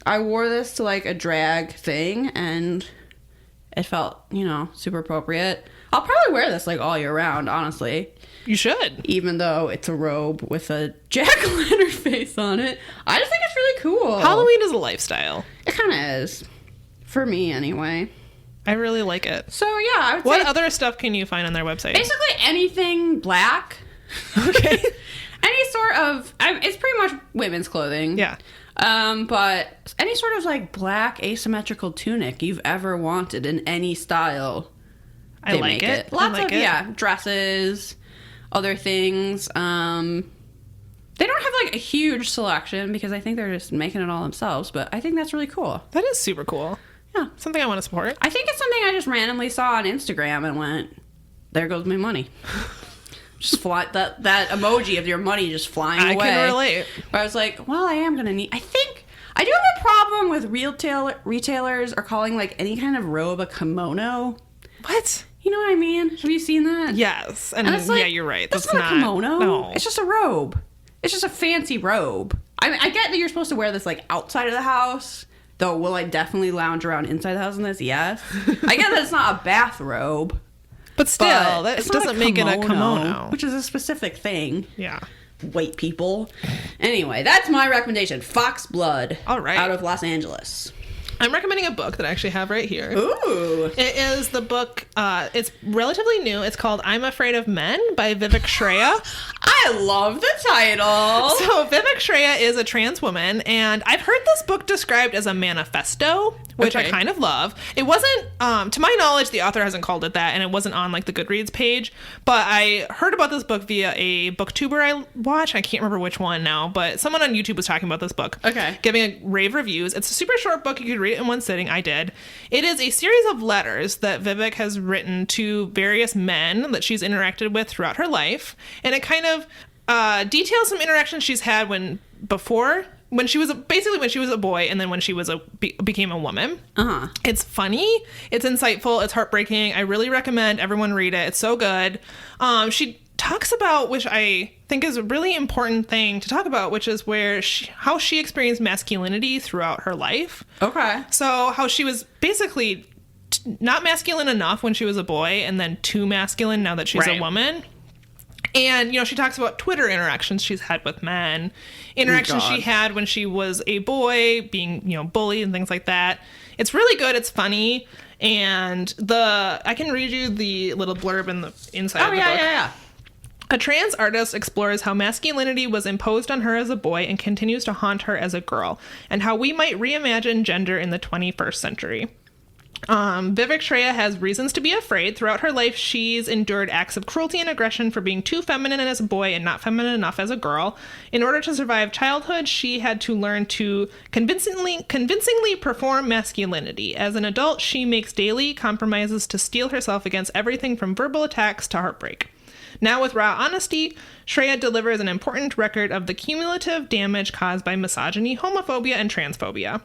I wore this to like a drag thing and it felt, super appropriate. I'll probably wear this like all year round, honestly.
You should.
Even though it's a robe with a jack-o'-lantern face on it. I just think it's really cool.
Halloween is a lifestyle.
It kind of is. For me, anyway.
I really like it.
So, yeah, I would say...
What other stuff can you find on their website?
Basically anything black.
Okay.
Any sort of... it's pretty much women's clothing.
Yeah.
But any sort of, like, black asymmetrical tunic you've ever wanted in any style,
I like it.
Lots of dresses, other things. They don't have like a huge selection because I think they're just making it all themselves, but I think that's really cool.
That is super cool.
Yeah.
Something I want to support.
I think it's something I just randomly saw on Instagram and went, there goes my money. Just fly that emoji of your money just flying away.
I can relate.
Where I was like, well, I am going to need... I think... I do have a problem with retailers are calling like any kind of robe a kimono.
What?
You know what I mean? Have you seen that?
Yes. And
it's like,
yeah, you're right.
That's not a kimono.
No.
It's just a robe. It's just a fancy robe. I mean, I get that you're supposed to wear this like outside of the house. Though, will I definitely lounge around inside the house in this? Yes. I get that it's not a bathrobe.
But still, that
it's not
doesn't make it a kimono.
Which is a specific thing.
Yeah.
White people. Anyway, that's my recommendation. Fox Blood.
All right.
Out of Los Angeles.
I'm recommending a book that I actually have right here.
Ooh.
It is the book, it's relatively new. It's called I'm Afraid of Men by Vivek Shraya.
I love the title.
So Vivek Shraya is a trans woman, and I've heard this book described as a manifesto, which I kind of love. It wasn't, to my knowledge, the author hasn't called it that, and it wasn't on like the Goodreads page, but I heard about this book via a booktuber I watched. I can't remember which one now, but someone on YouTube was talking about this book.
Okay.
Giving rave reviews. It's a super short book. You could read it in one sitting. I did. It is a series of letters that Vivek has written to various men that she's interacted with throughout her life, and it kind of details some interactions she's had when she was a boy, and then when she was became a woman.
Uh-huh.
It's funny, it's insightful, it's heartbreaking. I really recommend everyone read it. It's so good. She talks about, which I think is a really important thing to talk about, which is how she experienced masculinity throughout her life.
Okay.
So how she was basically not masculine enough when she was a boy, and then too masculine now that she's a woman. And, you know, she talks about Twitter interactions she's had with men, interactions she had when she was a boy, being, you know, bullied and things like that. It's really good. It's funny. And I can read you the little blurb in the inside of the book.
Yeah.
A trans artist explores how masculinity was imposed on her as a boy and continues to haunt her as a girl, and how we might reimagine gender in the 21st century. Vivek Shraya has reasons to be afraid. Throughout her life, she's endured acts of cruelty and aggression for being too feminine as a boy and not feminine enough as a girl. In order to survive childhood, she had to learn to convincingly perform masculinity. As an adult, she makes daily compromises to steel herself against everything from verbal attacks to heartbreak. Now, with raw honesty, Shraya delivers an important record of the cumulative damage caused by misogyny, homophobia, and transphobia.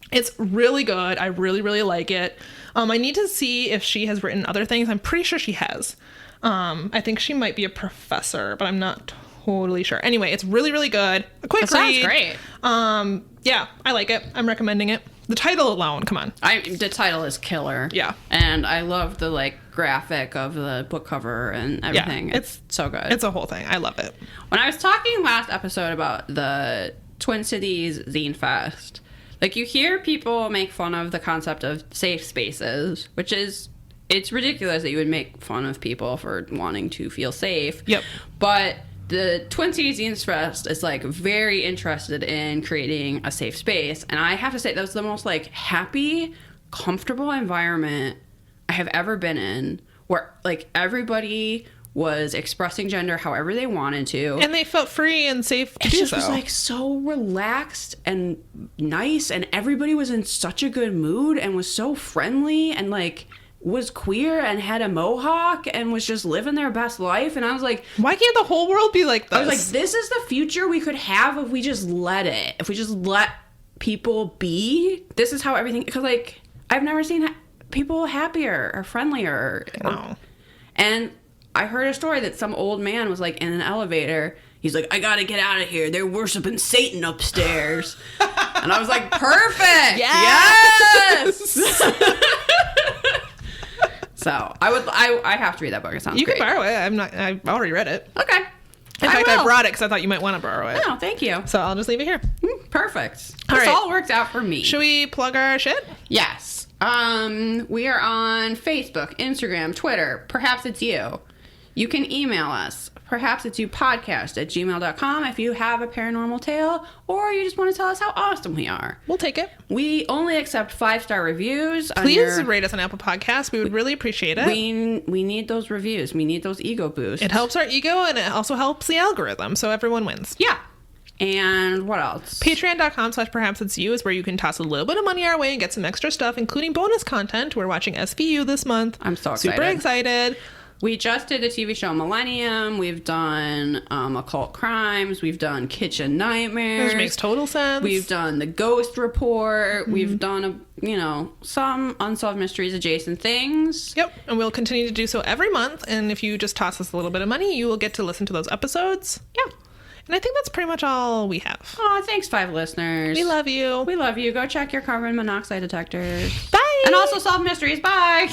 It's really good. I really, really like it. I need to see if she has written other things. I'm pretty sure she has. I think she might be a professor, but I'm not totally sure. Anyway, it's really, really good. A quick read.
Sounds great.
Yeah, I like it. I'm recommending it. The title alone, come on.
The title is killer.
Yeah.
And I love the like graphic of the book cover and everything. Yeah, it's so good.
It's a whole thing. I love it.
When I was talking last episode about the Twin Cities Zine Fest, like you hear people make fun of the concept of safe spaces, which is, it's ridiculous that you would make fun of people for wanting to feel safe.
Yep.
But the Twin Cities Zine Fest is like very interested in creating a safe space. And I have to say that was the most like happy, comfortable environment I have ever been in, where like everybody was expressing gender however they wanted to.
And they felt free and safe to
do so. It just
was
like so relaxed and nice, and everybody was in such a good mood and was so friendly and like was queer and had a mohawk and was just living their best life. And I was like,
why can't the whole world be like this?
I was like, this is the future we could have if we just let it. If we just let people be. This is how everything, because like I've never seen people happier or friendlier.
No.
And I heard a story that some old man was like in an elevator. He's like, I gotta get out of here. They're worshiping Satan upstairs. And I was like, perfect. Yes. So I have to read that book. It sounds
you
great.
You can borrow it. I've already read it.
Okay.
In fact, I brought it because I thought you might want to borrow it.
No, thank you.
So I'll just leave it here.
Perfect.
All
this
right.
all works out for me.
Should we plug our shit?
Yes. We are on Facebook, Instagram, Twitter. Perhaps it's you. You can email us. Perhaps it's youpodcast@gmail.com if you have a paranormal tale or you just want to tell us how awesome we are.
We'll take it.
We only accept 5-star reviews.
Please rate us on Apple Podcasts. We would really appreciate it.
We need those reviews. We need those ego boosts.
It helps our ego and it also helps the algorithm, so everyone wins.
Yeah. And what else?
Patreon.com/perhapsit'syou is where you can toss a little bit of money our way and get some extra stuff, including bonus content. We're watching SVU this month.
I'm so excited.
Super excited.
We just did the TV show Millennium. We've done Occult Crimes. We've done Kitchen Nightmares.
Which makes total sense.
We've done The Ghost Report. We've done, some Unsolved Mysteries adjacent things.
Yep. And we'll continue to do so every month. And if you just toss us a little bit of money, you will get to listen to those episodes.
Yeah.
And I think that's pretty much all we have.
Oh, thanks, 5 listeners.
We love you.
We love you. Go check your carbon monoxide detectors.
Bye.
And also solve mysteries. Bye.